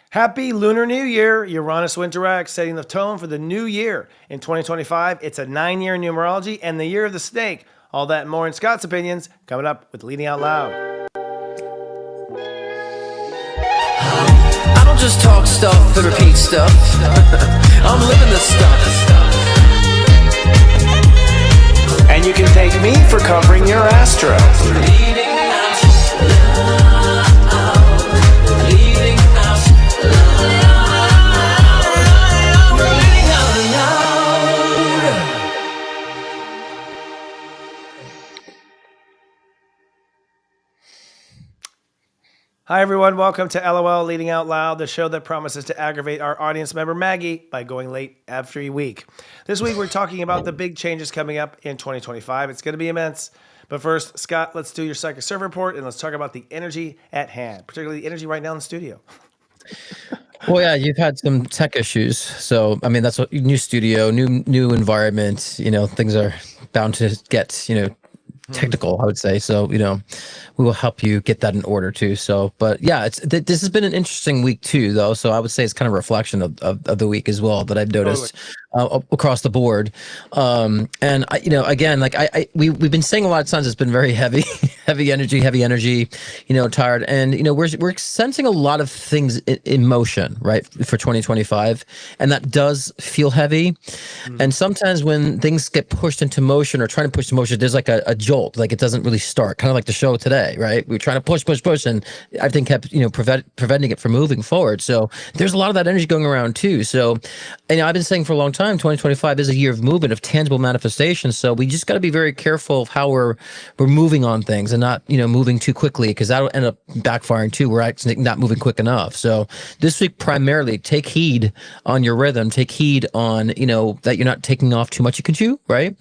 Happy Lunar New Year. Uranus went direct, setting the tone for the new year. In 2025, it's a 9-year numerology and the year of the snake. All that and more in Scott's opinions coming up with Leading Out Loud. I don't just talk stuff and repeat stuff. I'm living this stuff. And you can thank me for covering your astro. Leading out loud. Leading out loud. Leading out loud. Hi, everyone. Welcome to LOL Leading Out Loud, the show that promises to aggravate our audience member Maggie by going late every week. This week, we're talking about the big changes coming up in 2025. It's going to be immense. But first, Scott, let's do your psychic serve report and let's talk about the energy at hand, particularly the energy right now in the studio. Well, yeah, you've had some tech issues. So, I mean, that's a new studio, new environment, things are bound to get, technical, I would say. So, we will help you get that in order too. So, but yeah, this has been an interesting week too, though. So I would say it's kind of a reflection of the week as well that I've noticed across the board. And I, again, like we've been saying a lot of times, it's been very heavy, heavy energy, tired. And, we're sensing a lot of things in motion, right, for 2025. And that does feel heavy. And sometimes when things get pushed into motion or trying to push to motion, there's like a jolt, like it doesn't really start, kind of like the show today, right? We're trying to push, and everything kept, preventing it from moving forward. So there's a lot of that energy going around too. So, I've been saying for a long time, 2025 is a year of movement, of tangible manifestation. So we just got to be very careful of how we're moving on things and not, moving too quickly, because that'll end up backfiring too. We're actually not moving quick enough. So this week, primarily, take heed on your rhythm. Take heed on, that you're not taking off too much you can chew, right?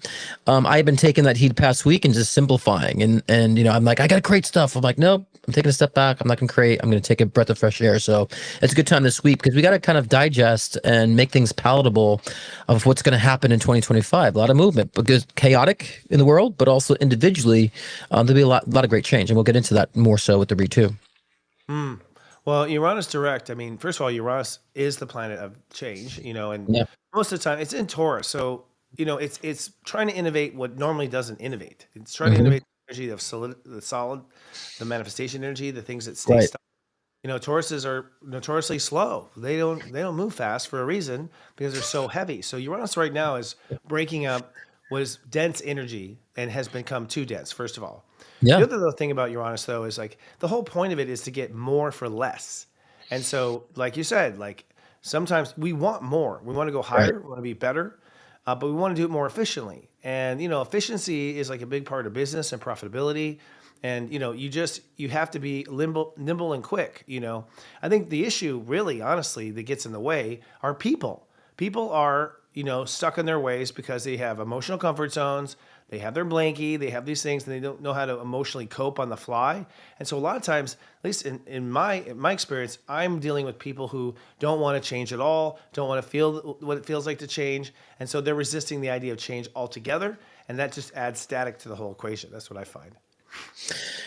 I've been taking that heed past week and just simplifying. And I'm like, I got to create stuff. I'm like, nope, I'm taking a step back. I'm not going to create. I'm going to take a breath of fresh air. So it's a good time this week because we got to kind of digest and make things palatable of what's going to happen in 2025. A lot of movement, because chaotic in the world, but also individually, there'll be a lot of great change. And we'll get into that more so with the read too. Well, Uranus Direct, I mean, first of all, Uranus is the planet of change, and most of the time it's in Taurus. So, it's trying to innovate what normally doesn't innovate. It's trying to innovate the energy of the solid, the manifestation energy, the things that stay Right. stuck. Tauruses are notoriously slow. They don't move fast for a reason because they're so heavy. So Uranus right now is breaking up what is dense energy and has become too dense, first of all. The Yeah. other thing about Uranus, though, is like the whole point of it is to get more for less. And so, like you said, like sometimes we want more. We want to go higher. Right. We want to be better, but we want to do it more efficiently. And efficiency is like a big part of business and profitability. And you have to be nimble and quick. I think the issue, really, honestly, that gets in the way are people. People are stuck in their ways because they have emotional comfort zones. They have their blankie, they have these things, and they don't know how to emotionally cope on the fly. And so a lot of times, at least in my experience, I'm dealing with people who don't want to change at all, don't want to feel what it feels like to change. And so they're resisting the idea of change altogether. And that just adds static to the whole equation. That's what I find.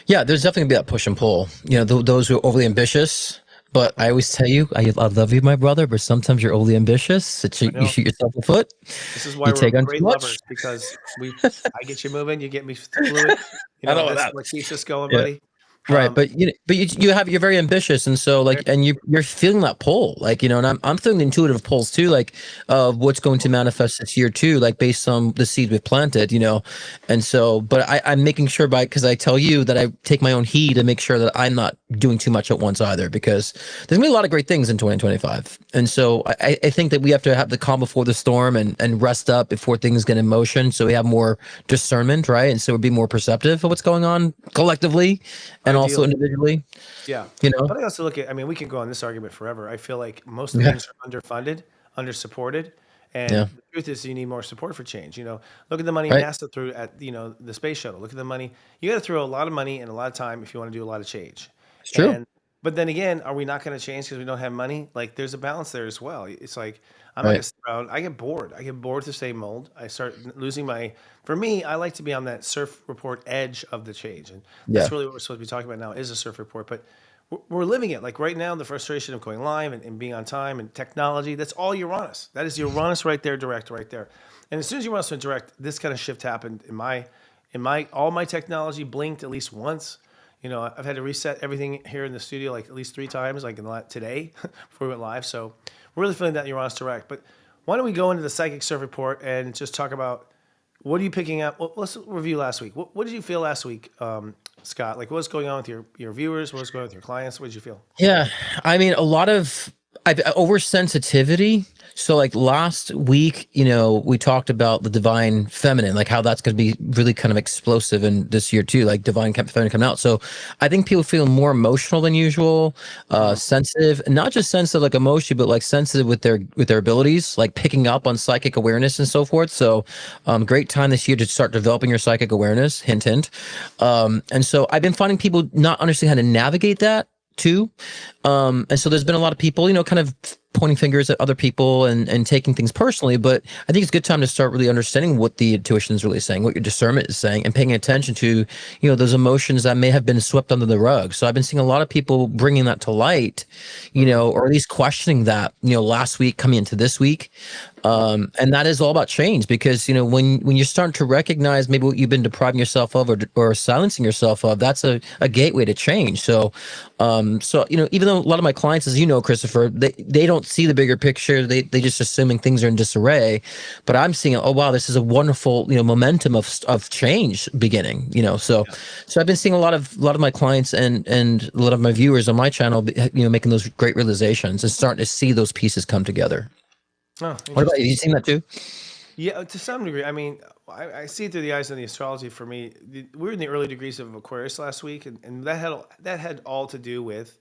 Yeah, there's definitely gonna be that push and pull. Those who are overly ambitious. But I always tell you, I love you, my brother, but sometimes you're overly ambitious. So you shoot yourself in the foot. This is why we're great lovers, because I get you moving, you get me fluid. I know That's that. what keeps us going, Yeah. buddy. Right, but you're very ambitious, and so and you're feeling that pull, and I'm feeling intuitive pulls too, like of what's going to manifest this year too, like based on the seed we've planted, and so, but I'm making sure because I tell you that I take my own heed and make sure that I'm not doing too much at once either, because there's gonna be a lot of great things in 2025, and so I think that we have to have the calm before the storm and rest up before things get in motion, so we have more discernment, right, and so we'll be more perceptive of what's going on collectively. And also individually, yeah. But I also we can go on this argument forever. I feel like most things are underfunded, undersupported, and the truth is you need more support for change. Look at the money NASA threw at the space shuttle. Look at the money. You got to throw a lot of money and a lot of time if you want to do a lot of change. It's true. But then again, are we not going to change because we don't have money? Like there's a balance there as well. It's like I'm not going to sit around. I get bored. I get bored with the same mold. I start losing for me, I like to be on that surf report edge of the change. And that's really what we're supposed to be talking about now is a surf report. But we're living it. Like right now, the frustration of going live and being on time and technology, that's all Uranus. That is Uranus right there, direct right there. And as soon as Uranus went direct, this kind of shift happened all my technology blinked at least once. I've had to reset everything here in the studio like at least 3 times, like today before we went live. So we're really feeling that Uranus direct. But why don't we go into the psychic surf report and just talk about what are you picking up? Well, let's review last week. What did you feel last week, Scott? Like what's going on with your viewers? What's going on with your clients? What did you feel? Yeah, I mean, a lot of oversensitivity. So, like last week, we talked about the divine feminine, like how that's going to be really kind of explosive in this year too, like divine feminine coming out. So, I think people feel more emotional than usual, sensitive, and not just sensitive like emotion, but like sensitive with their abilities, like picking up on psychic awareness and so forth. So, great time this year to start developing your psychic awareness. Hint, hint. And so, I've been finding people not understanding how to navigate that too. And so there's been a lot of people, kind of pointing fingers at other people and taking things personally. But I think it's a good time to start really understanding what the intuition is really saying, what your discernment is saying, and paying attention to, those emotions that may have been swept under the rug. So I've been seeing a lot of people bringing that to light, or at least questioning that, last week coming into this week. And that is all about change because, when you're starting to recognize maybe what you've been depriving yourself of or silencing yourself of, that's a gateway to change. So, even though a lot of my clients, as you know, Christopher, they don't see the bigger picture. They just assuming things are in disarray, but I'm seeing, oh, wow, this is a wonderful, momentum of change beginning, so I've been seeing a lot of my clients and a lot of my viewers on my channel, making those great realizations and starting to see those pieces come together. Oh, What about you? You seen that too? Yeah, to some degree. I mean, I see it through the eyes of the astrology. For me, we were in the early degrees of Aquarius last week, and that had all to do with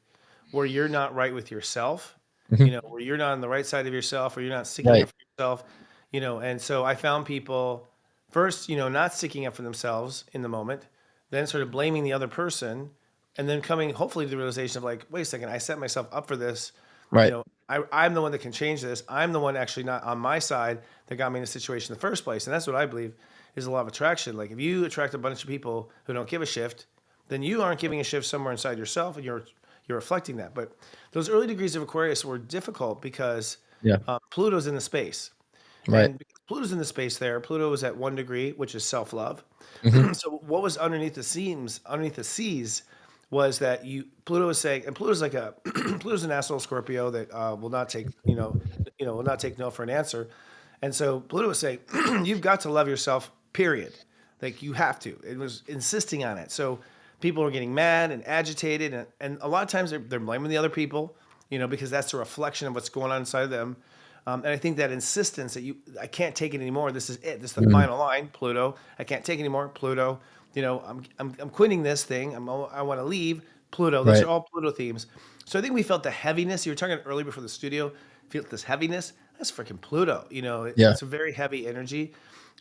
where you're not right with yourself. Where you're not on the right side of yourself, or you're not sticking Right. up for yourself. And so I found people first, not sticking up for themselves in the moment, then sort of blaming the other person, and then coming hopefully to the realization of like, wait a second, I set myself up for this. Right. I'm the one that can change this. I'm the one actually not on my side that got me in a situation in the first place. And that's what I believe is a law of attraction. Like if you attract a bunch of people who don't give a shift, then you aren't giving a shift somewhere inside yourself, and you're reflecting that. But those early degrees of Aquarius were difficult because Yeah. Pluto's in the space. Right. And because Pluto's in the space there, Pluto was at 1 degree, which is self-love. So what was underneath the seas was that Pluto is saying, and Pluto's like Pluto's an asshole Scorpio that will not take will not take no for an answer, and so Pluto was saying you've got to love yourself, period. Like you have to. It was insisting on it. So people are getting mad and agitated, and a lot of times they're blaming the other people, because that's a reflection of what's going on inside of them. And I think that insistence that I can't take it anymore. This is it. This is the final line, Pluto. I can't take it anymore, Pluto. I'm quitting this thing. I want to leave, Pluto. Those Right. are all Pluto themes. So I think we felt the heaviness. You were talking earlier before the studio. Feel this heaviness. That's freaking Pluto. Yeah. It's a very heavy energy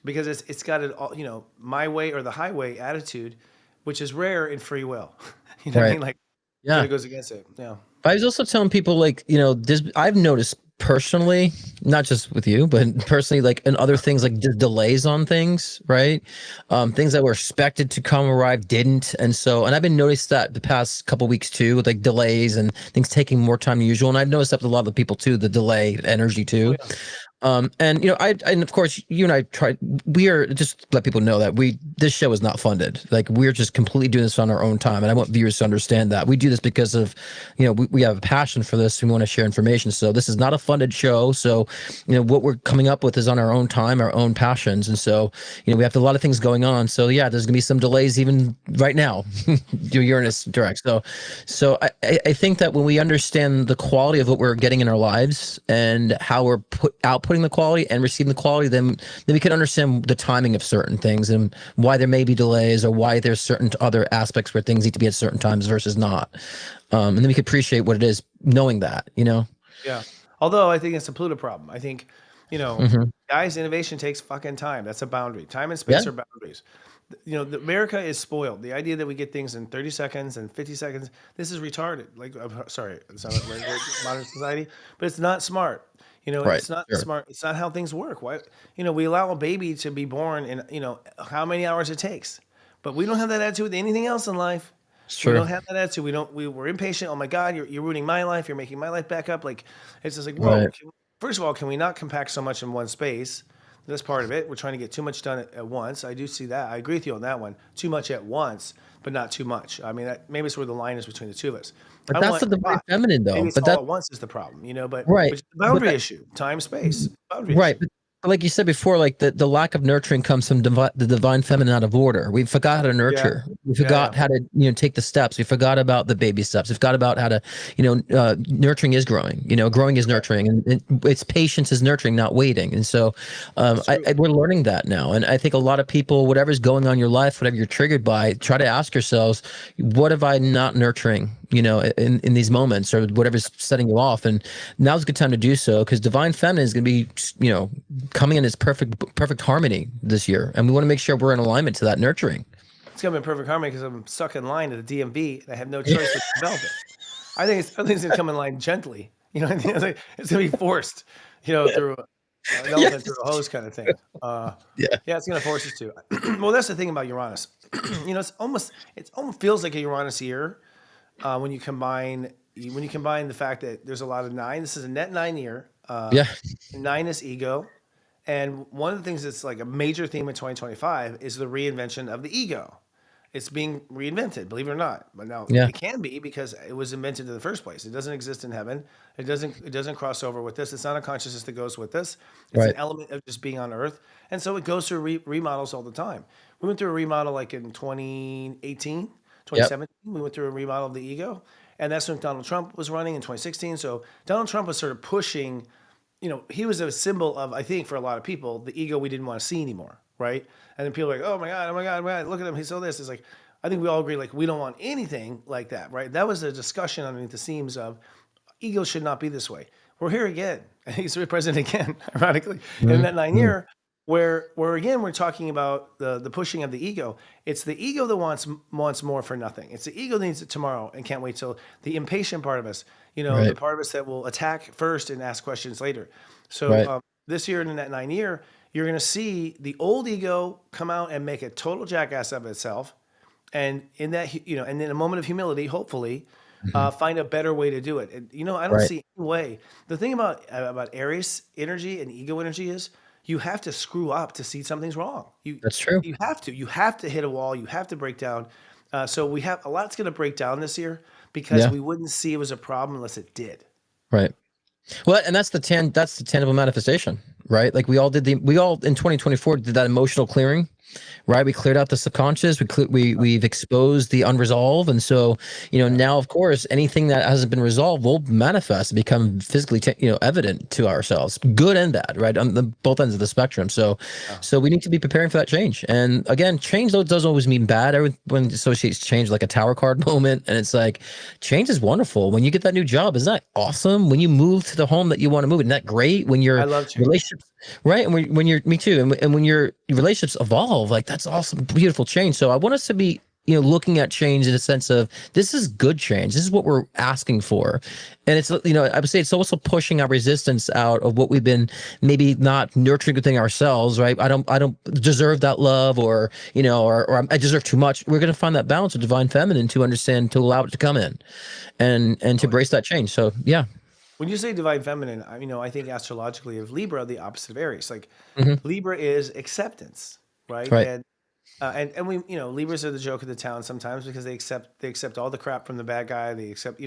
because it's got it all. My way or the highway attitude, which is rare in free will. What I Right. mean? Like, Yeah. it goes against it. Yeah. I was also telling people like, this I've noticed personally, not just with you, but personally, like in other things, like delays on things, right? Things that were expected to come arrive didn't. And I've been noticed that the past couple weeks too, with like delays and things taking more time than usual. And I've noticed that with a lot of the people too, the delay energy too. Oh, yeah. And of course you and I we are just let people know that this show is not funded. Like we're just completely doing this on our own time. And I want viewers to understand that we do this because of, we have a passion for this and we want to share information. So this is not a funded show. So, what we're coming up with is on our own time, our own passions. And so, we have a lot of things going on. So yeah, there's gonna be some delays even right now, Uranus Direct. So I think that when we understand the quality of what we're getting in our lives and how we're outputting the quality and receiving the quality, then we can understand the timing of certain things and why there may be delays or why there's certain other aspects where things need to be at certain times versus not. And then we can appreciate what it is knowing that, Yeah. Although I think it's a Pluto problem. I think, Mhm. guys, innovation takes fucking time. That's a boundary. Time and space Yeah. are boundaries. America is spoiled. The idea that we get things in 30 seconds and 50 seconds, this is retarded. Like, I'm sorry, it's not like modern society, but it's not smart. Right. It's not Sure. smart. It's not how things work. Why, we allow a baby to be born in, how many hours it takes, but we don't have that attitude with anything else in life. It's We true. don't have that attitude. We're impatient. Oh my God, you're ruining my life. You're making my life back up. Like, it's just like, whoa. Right. First of all, can we not compact so much in one space? That's part of it. We're trying to get too much done at once. I do see that. I agree with you on that one. Too much at once, but not too much. I mean, maybe it's where the line is between the two of us. But I that's want the a divine lot. feminine, though. Maybe it's But all that at once is the problem, right. but it's the But boundary that issue, time, space, boundary right. issue. But like you said before, like the lack of nurturing comes from the divine feminine out of order. We forgot how to Yeah. nurture. We Yeah. forgot Yeah. how to, take the steps. We forgot about the baby steps. We forgot about how to, nurturing is growing. Growing is Right. nurturing, and it's patience is nurturing, not waiting. And so, That's true. we're learning that now. And I think a lot of people, whatever's going on in your life, whatever you're triggered by, try to ask yourselves, what have I not nurturing? In these moments, or whatever's setting you off. And now's a good time to do so, because divine feminine is going to be, coming in its perfect harmony this year, and we want to make sure we're in alignment to that nurturing. It's gonna be in perfect harmony because I'm stuck in line at the DMV and I have no choice but to develop it. I think it's gonna come in line gently. It's gonna be forced, through an elephant through Yes. a hose kind of thing. Yeah. Yeah, it's gonna force us to. Well, that's the thing about Uranus. It almost feels like a Uranus year when you combine the fact that there's a lot of nine. This is a net 9 year. Yeah. 9 is ego. And one of the things that's like a major theme in 2025 is the reinvention of the ego. It's being reinvented, believe it or not. But now Yeah. it can be because it was invented in the first place. It doesn't exist in heaven. It doesn't cross over with this. It's not a consciousness that goes with this. It's an Right. element of just being on Earth. And so it goes through remodels all the time. We went through a remodel like in 2018, Yep. 2017. We went through a remodel of the ego. And that's when Donald Trump was running in 2016. So Donald Trump was sort of pushing, he was a symbol of, I think, for a lot of people, the ego we didn't want to see anymore, right? And then people are like, oh my God, oh my God, oh my God, look at him, he's so this. It's like, I think we all agree, like, we don't want anything like that, right? That was a discussion underneath the seams of ego should not be this way. We're here again, and he's president again, ironically, in that 9 year, where again we're talking about the pushing of the ego. It's the ego that wants more for nothing. It's the ego that needs it tomorrow and can't wait till the impatient part of us, the Right. part of us that will attack first and ask questions later. So Right. this year in that 9 year, you're going to see the old ego come out and make a total jackass of itself, and in that and in a moment of humility, hopefully, find a better way to do it. And I don't Right. see any way. The thing about Aries energy and ego energy is you have to screw up to see something's wrong. You That's true. you have to. You have to hit a wall. You have to break down. So we have a lot's going to break down this year because Yeah. we wouldn't see it was a problem unless it did. Right. Well, and that's the tangible manifestation, right? Like we all in 2024 did that emotional clearing, right? We cleared out the subconscious. We've exposed the unresolved, and so now, of course, anything that hasn't been resolved will manifest, become physically evident to ourselves, good and bad, right, on both ends of the spectrum. So, so we need to be preparing for that change. And again, change though doesn't always mean bad. Everyone associates change like a tower card moment, and it's like change is wonderful. When you get that new job, isn't that awesome? When you move to the home that you want to move, isn't that great? When your I love change. relationships, right, and when you're me too, and when your relationships evolve, like that's awesome, beautiful change. So I want us to be looking at change in a sense of this is good change. This is what we're asking for. And it's, I would say it's also pushing our resistance out of what we've been maybe not nurturing within ourselves, right? I don't deserve that love, or I deserve too much. We're going to find that balance of divine feminine to understand, to allow it to come in and to embrace that change. So yeah. When you say divine feminine, I think astrologically of Libra, the opposite of Aries. Like Libra is acceptance, right? Right. And we, Libras are the joke of the town sometimes because they accept all the crap from the bad guy. They accept,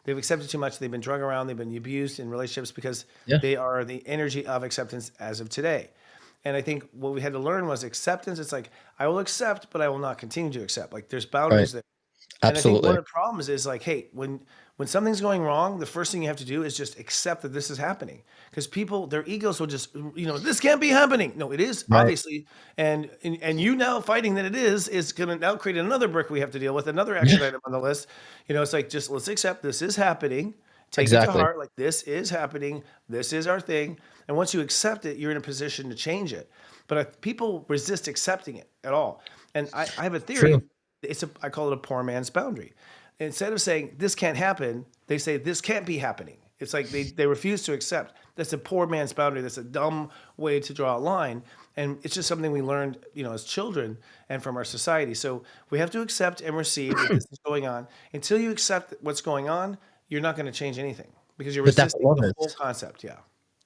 they've accepted too much. They've been drug around. They've been abused in relationships because they are the energy of acceptance as of today. And I think what we had to learn was acceptance. It's like, I will accept, but I will not continue to accept. Like there's boundaries there. And I think one Absolutely. of the problems is like, hey, when something's going wrong, the first thing you have to do is just accept that this is happening. Because people, their egos will just, this can't be happening. No, it is, Right. obviously. And you now fighting that it is going to now create another brick we have to deal with, another action item on the list. It's like, just let's accept this is happening. Take it to Exactly. heart, like this is happening. This is our thing. And once you accept it, you're in a position to change it. But people resist accepting it at all. And I have a theory. True. I call it a poor man's boundary. Instead of saying this can't happen, they say this can't be happening. It's like they refuse to accept. That's a poor man's boundary. That's a dumb way to draw a line. And it's just something we learned, as children and from our society. So we have to accept and receive that this is going on. Until you accept what's going on, you're not going to change anything because you're But that's resisting what love the whole is. concept. Yeah.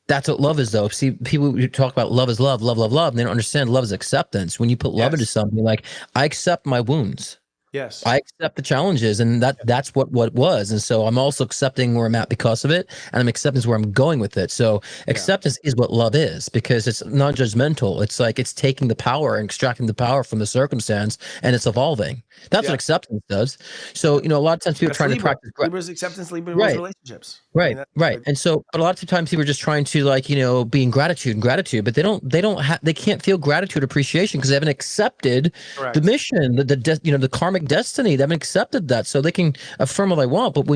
That's what love is, though. See, people who talk about love is love, love, love, love. And they don't understand love is acceptance. When you put love into Yes. something, like, I accept my wounds. Yes. I accept the challenges, and that's what was. And so I'm also accepting where I'm at because of it, and I'm accepting where I'm going with it. So Yeah. acceptance is what love is, because it's non-judgmental. It's like it's taking the power and extracting the power from the circumstance, and it's evolving. That's what Yeah. acceptance does. So, a lot of times people are That's trying to Libra. practice. Libra's acceptance. Libra rules Right. relationships. Right, right. But And so, but a lot of times people are just trying to, like, be in gratitude, but they can't feel gratitude, appreciation, because they haven't accepted the correct. mission, the karmic destiny. They haven't accepted that, so they can affirm all they want. But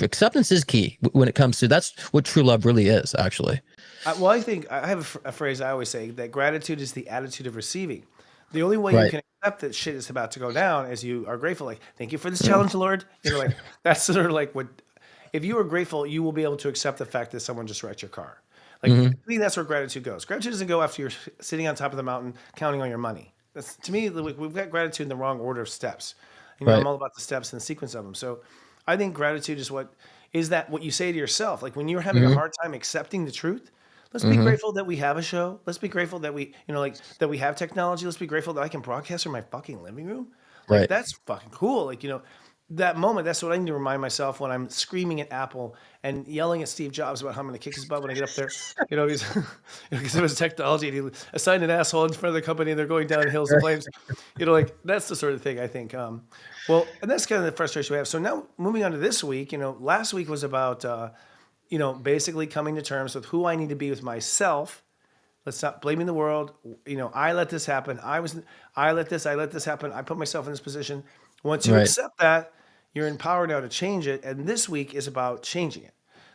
acceptance is key when it comes to, that's what true love really is, actually. Well, I think I have a phrase I always say that gratitude is the attitude of receiving. The only way you Right. can accept that shit is about to go down is you are grateful. Like, thank you for this challenge, Lord. Like that's sort of like what. If you are grateful, you will be able to accept the fact that someone just wrecked your car. Like, Mm-hmm. to me, that's where gratitude goes. Gratitude doesn't go after you're sitting on top of the mountain counting on your money. That's, to me, we've got gratitude in the wrong order of steps. I'm Right. all about the steps and the sequence of them. So I think gratitude is what you say to yourself. Like when you're having a Mm-hmm. hard time accepting the truth, let's be Mm-hmm. grateful that we have a show. Let's be grateful that that we have technology. Let's be grateful that I can broadcast from my fucking living room. Like Right. that's fucking cool. Like, that moment, that's what I need to remind myself when I'm screaming at Apple and yelling at Steve Jobs about how I'm going to kick his butt when I get up there. Because it was technology and he assigned an asshole in front of the company and they're going down hills and flames. Like that's the sort of thing I think. And that's kind of the frustration we have. So now moving on to this week, last week was about, basically coming to terms with who I need to be with myself. Let's stop blaming the world. I let this happen. I let this happen. I put myself in this position. Once you Right. accept that, you're empowered now to change it. And this week is about changing it.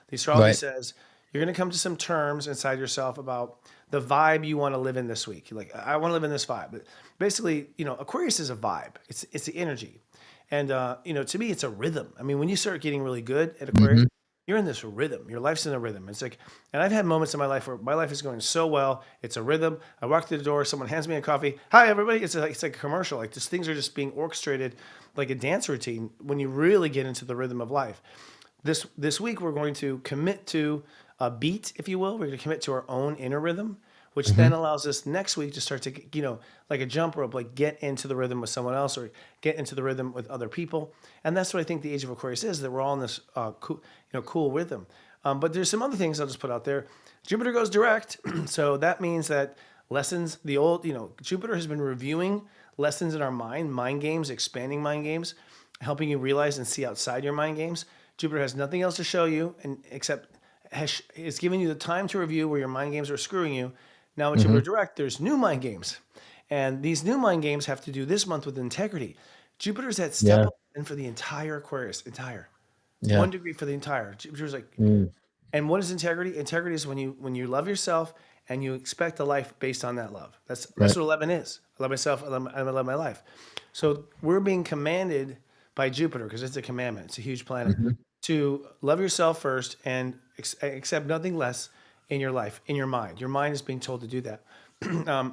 The astrology Right. says you're going to come to some terms inside yourself about the vibe you want to live in this week. You're like, I want to live in this vibe. But basically, Aquarius is a vibe. It's the energy. And, to me, it's a rhythm. I mean, when you start getting really good at Aquarius, Mm-hmm. you're in this rhythm. Your life's in a rhythm. It's like, and I've had moments in my life where my life is going so well. It's a rhythm. I walk through the door, someone hands me a coffee. Hi, everybody. It's like a commercial. Like just things are just being orchestrated like a dance routine when you really get into the rhythm of life. This week, we're going to commit to a beat, if you will. We're going to commit to our own inner rhythm, which then allows us next week to start to, like a jump rope, like get into the rhythm with someone else or get into the rhythm with other people. And that's what I think the age of Aquarius is, that we're all in this cool rhythm. But there's some other things I'll just put out there. Jupiter goes direct. So that means that lessons, Jupiter has been reviewing lessons in our mind games, expanding mind games, helping you realize and see outside your mind games. Jupiter has nothing else to show you except it's giving you the time to review where your mind games are screwing you. Now with Jupiter direct, there's new mind games. And these new mind games have to do this month with integrity. Jupiter's at step Yeah. up and for the entire Aquarius, Yeah. 1 degree for the entire. Jupiter's like, and what is integrity? Integrity is when you love yourself and you expect a life based on that love. That's Right. what 11 is. I love myself. I love my life. So we're being commanded by Jupiter, because it's a commandment. It's a huge planet, to love yourself first and accept nothing less in your life, in your mind. Your mind is being told to do that.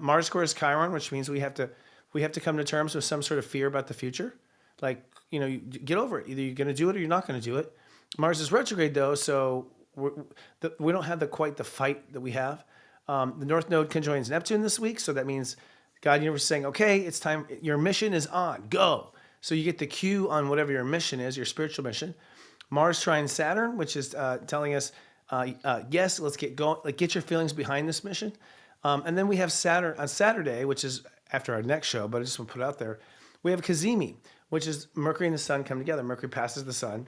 Mars squares Chiron, which means we have to come to terms with some sort of fear about the future. Like, you get over it. Either you're going to do it or you're not going to do it. Mars is retrograde though, so we don't have quite the fight that we have. The North Node conjoins Neptune this week, so that means God Universe is saying, okay, it's time. Your mission is on. Go. So you get the cue on whatever your mission is, your spiritual mission. Mars trines Saturn, which is telling us, yes, let's get going. Like, get your feelings behind this mission. And then we have Saturn on Saturday, which is after our next show, but I just want to put it out there. We have Cazimi, which is Mercury and the Sun come together. Mercury passes the Sun.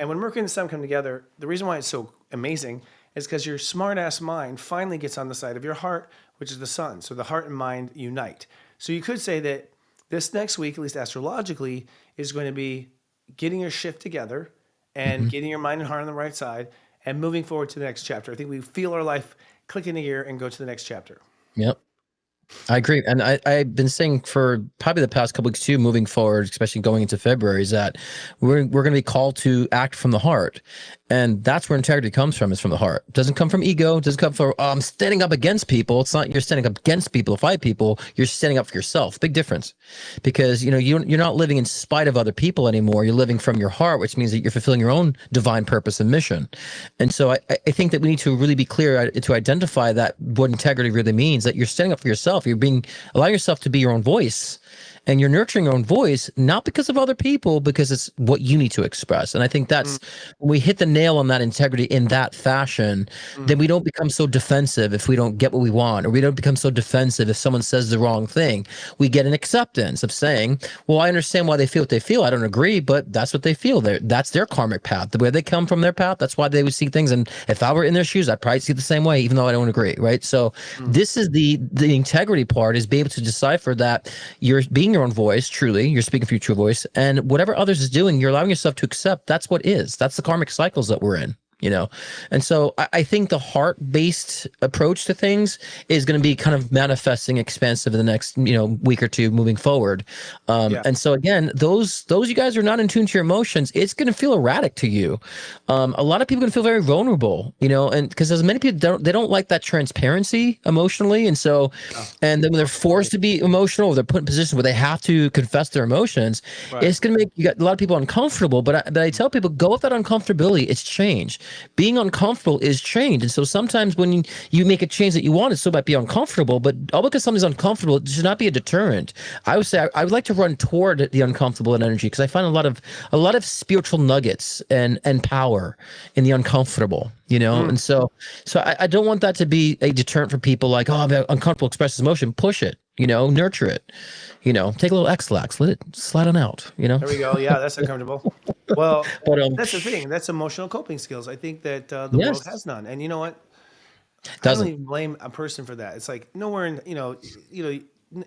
And when Mercury and the Sun come together, the reason why it's so amazing is because your smart-ass mind finally gets on the side of your heart, which is the Sun. So the heart and mind unite. So you could say that this next week, at least astrologically, is going to be getting your shift together and getting your mind and heart on the right side and moving forward to the next chapter. I think we feel our life click into gear and go to the next chapter. Yep. I agree. And I've been saying for probably the past couple weeks too, moving forward, especially going into February, is that we're going to be called to act from the heart. And that's where integrity comes from, is from the heart. It doesn't come from ego. It doesn't come from, oh, I'm standing up against people. It's not you're standing up against people to fight people. You're standing up for yourself. Big difference. Because, you're not living in spite of other people anymore. You're living from your heart, which means that you're fulfilling your own divine purpose and mission. And so I think that we need to really be clear to identify that what integrity really means, that you're standing up for yourself. You're allowing yourself to be your own voice. And you're nurturing your own voice, not because of other people, because it's what you need to express. And I think that's when we hit the nail on that integrity in that fashion, then we don't become so defensive if we don't get what we want, or we don't become so defensive if someone says the wrong thing. We get an acceptance of saying, well, I understand why they feel what they feel. I don't agree, but that's what they feel. That's their karmic path. The way they come from their path, that's why they would see things. And if I were in their shoes, I'd probably see it the same way, even though I don't agree, right? So this is the integrity part, is be able to decipher that you're being your own voice, truly, you're speaking for your true voice, and whatever others is doing, you're allowing yourself to accept that's what is. That's the karmic cycles that we're in. And so I think the heart-based approach to things is going to be kind of manifesting expansive in the next week or two moving forward. And so again, those you guys are not in tune to your emotions, it's going to feel erratic to you. A lot of people are going to feel very vulnerable, and because as many people don't like that transparency emotionally, and so and then when they're forced to be emotional, or they're put in positions where they have to confess their emotions, it's going to make a lot of people uncomfortable. But I tell people, go with that uncomfortability. It's change. Being uncomfortable is change. And so sometimes when you make a change that you want, it still might be uncomfortable, but all because something's uncomfortable, it should not be a deterrent. I would say I would like to run toward the uncomfortable energy, because I find a lot of spiritual nuggets and power in the uncomfortable, And so I don't want that to be a deterrent for people like, oh, I'm uncomfortable, express emotion, push it, nurture it. Take a little X-Lax, let it slide on out, There we go. Yeah, that's uncomfortable. Well, But that's the thing. That's emotional coping skills. I think that the world has none. And you know what? I don't doesn't. even blame a person for that. It's like nowhere in,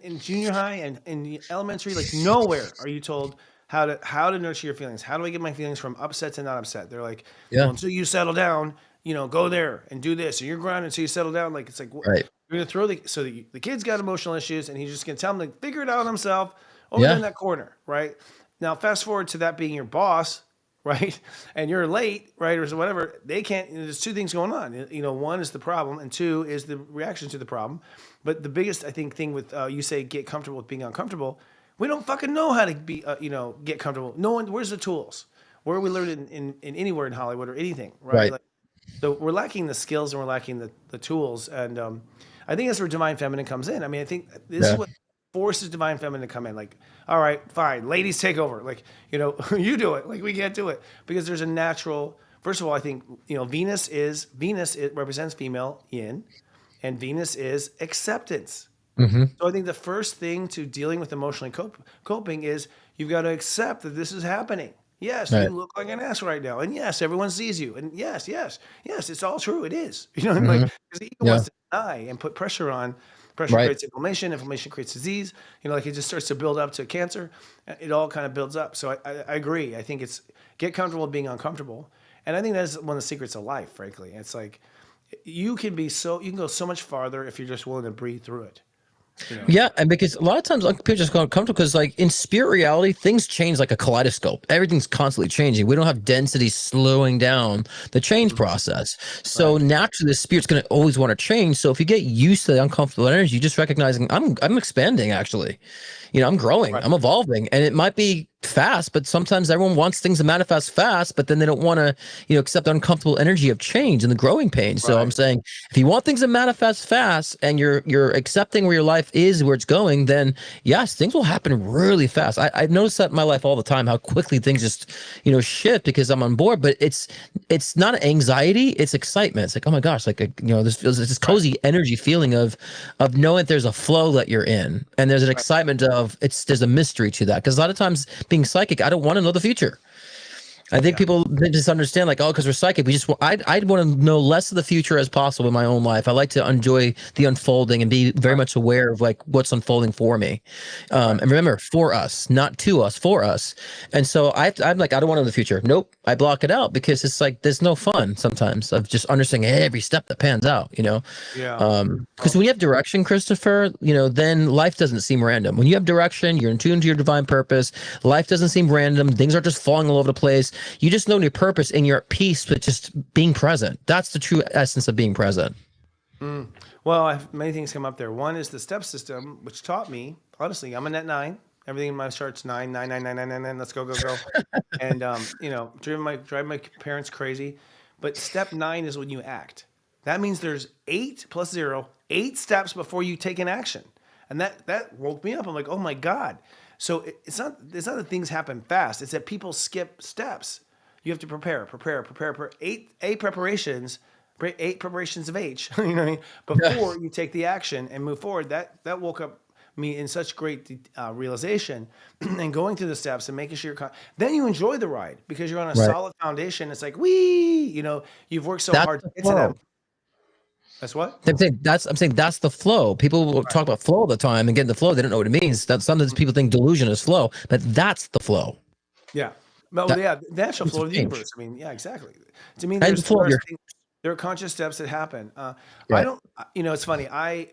in junior high and in elementary, like nowhere are you told how to nurture your feelings. How do I get my feelings from upset to not upset? They're like, well, until you settle down, go there and do this. And you're grounded until you settle down. Like, it's like, Right. you're going to so the kid's got emotional issues, and he's just going to tell him to figure it out himself over there in that corner, right? Now, fast forward to that being your boss, right? And you're late, right? Or whatever. They can't, there's two things going on. One is the problem, and two is the reaction to the problem. But the biggest, I think, thing with, you say, get comfortable with being uncomfortable. We don't fucking know how to be, get comfortable. No one, where's the tools? Where are we learning in anywhere in Hollywood or anything, right? Like, so we're lacking the skills and we're lacking the tools. And I think that's where divine feminine comes in. I mean, I think this is what forces divine feminine to come in. Like, all right, fine, ladies take over. Like, you do it. Like, we can't do it because there's a natural. First of all, I think Venus it represents female yin, and Venus is acceptance. So I think the first thing to dealing with emotionally coping is you've got to accept that this is happening. Yes, you look like an ass right now, and yes, everyone sees you, and yes, it's all true. It is, like, because the ego wants to deny and put pressure on. Pressure creates inflammation. Inflammation creates disease. Like, it just starts to build up to cancer. It all kind of builds up. So I agree. I think it's get comfortable with being uncomfortable, and I think that's one of the secrets of life. Frankly, it's like you can go so much farther if you're just willing to breathe through it. Yeah, and because a lot of times people just go uncomfortable because, like, in spirit reality, things change like a kaleidoscope. Everything's constantly changing. We don't have density slowing down the change process. So naturally, the spirit's going to always want to change. So if you get used to the uncomfortable energy, you just recognizing I'm expanding. Actually, I'm growing. I'm evolving, and it might be fast, but sometimes everyone wants things to manifest fast, but then they don't want to accept the uncomfortable energy of change and the growing pain. So I'm saying, if you want things to manifest fast and you're accepting where your life is, where it's going, then yes, things will happen really fast. I've noticed that in my life all the time, how quickly things just shift because I'm on board. But it's not anxiety, it's excitement. It's like, oh my gosh, like this feels this cozy energy feeling of knowing that there's a flow that you're in, and there's an excitement of there's a mystery to that, because a lot of times being psychic, I don't want to know the future. I think Yeah. people, they just understand like, oh, because we're psychic, I'd want to know less of the future as possible in my own life. I like to enjoy the unfolding and be very Right. much aware of like what's unfolding for me. Right. And remember, for us, not to us, for us. And so I'm like, I don't want to know the future. Nope. I block it out because it's like, there's no fun sometimes of just understanding every step that pans out, you know? Yeah. Because Well, when you have direction, Christopher, you know, then life doesn't seem random. When you have direction, you're in tune to your divine purpose. Life doesn't seem random. Things aren't just falling all over the place. You just know your purpose and you're at peace with just being present. That's the true essence of being present. well, I have many things come up there. One is the step system, which taught me, honestly, I'm a net 9. Everything in my chart's 9, 9, 9, 9, 9, 9, 9. Let's go, go, go. And, you know, drive my parents crazy. But step 9 is when you act. That means there's 8 plus 0, 8 steps before you take an action. And that woke me up. I'm like, oh my God. So it's not that things happen fast. It's that people skip steps. You have to prepare. Eight preparations, 8 preparations of H. You know what I mean? Before you take the action and move forward. That woke up me in such great realization, and going through the steps and making sure then you enjoy the ride because you're on a Right. solid foundation. It's like, wee, you know, you've worked so That's hard the to get to that. flow. That's what? I'm saying that's the flow. People will talk about flow all the time and get in the flow. They don't know what it means. That sometimes people think delusion is flow, but that's the flow. Yeah. Well, That yeah, the natural it's flow a of the change. universe. I mean, yeah, exactly. To me, And the flow of your there are conscious steps that happen. I right. don't, you know, it's funny. I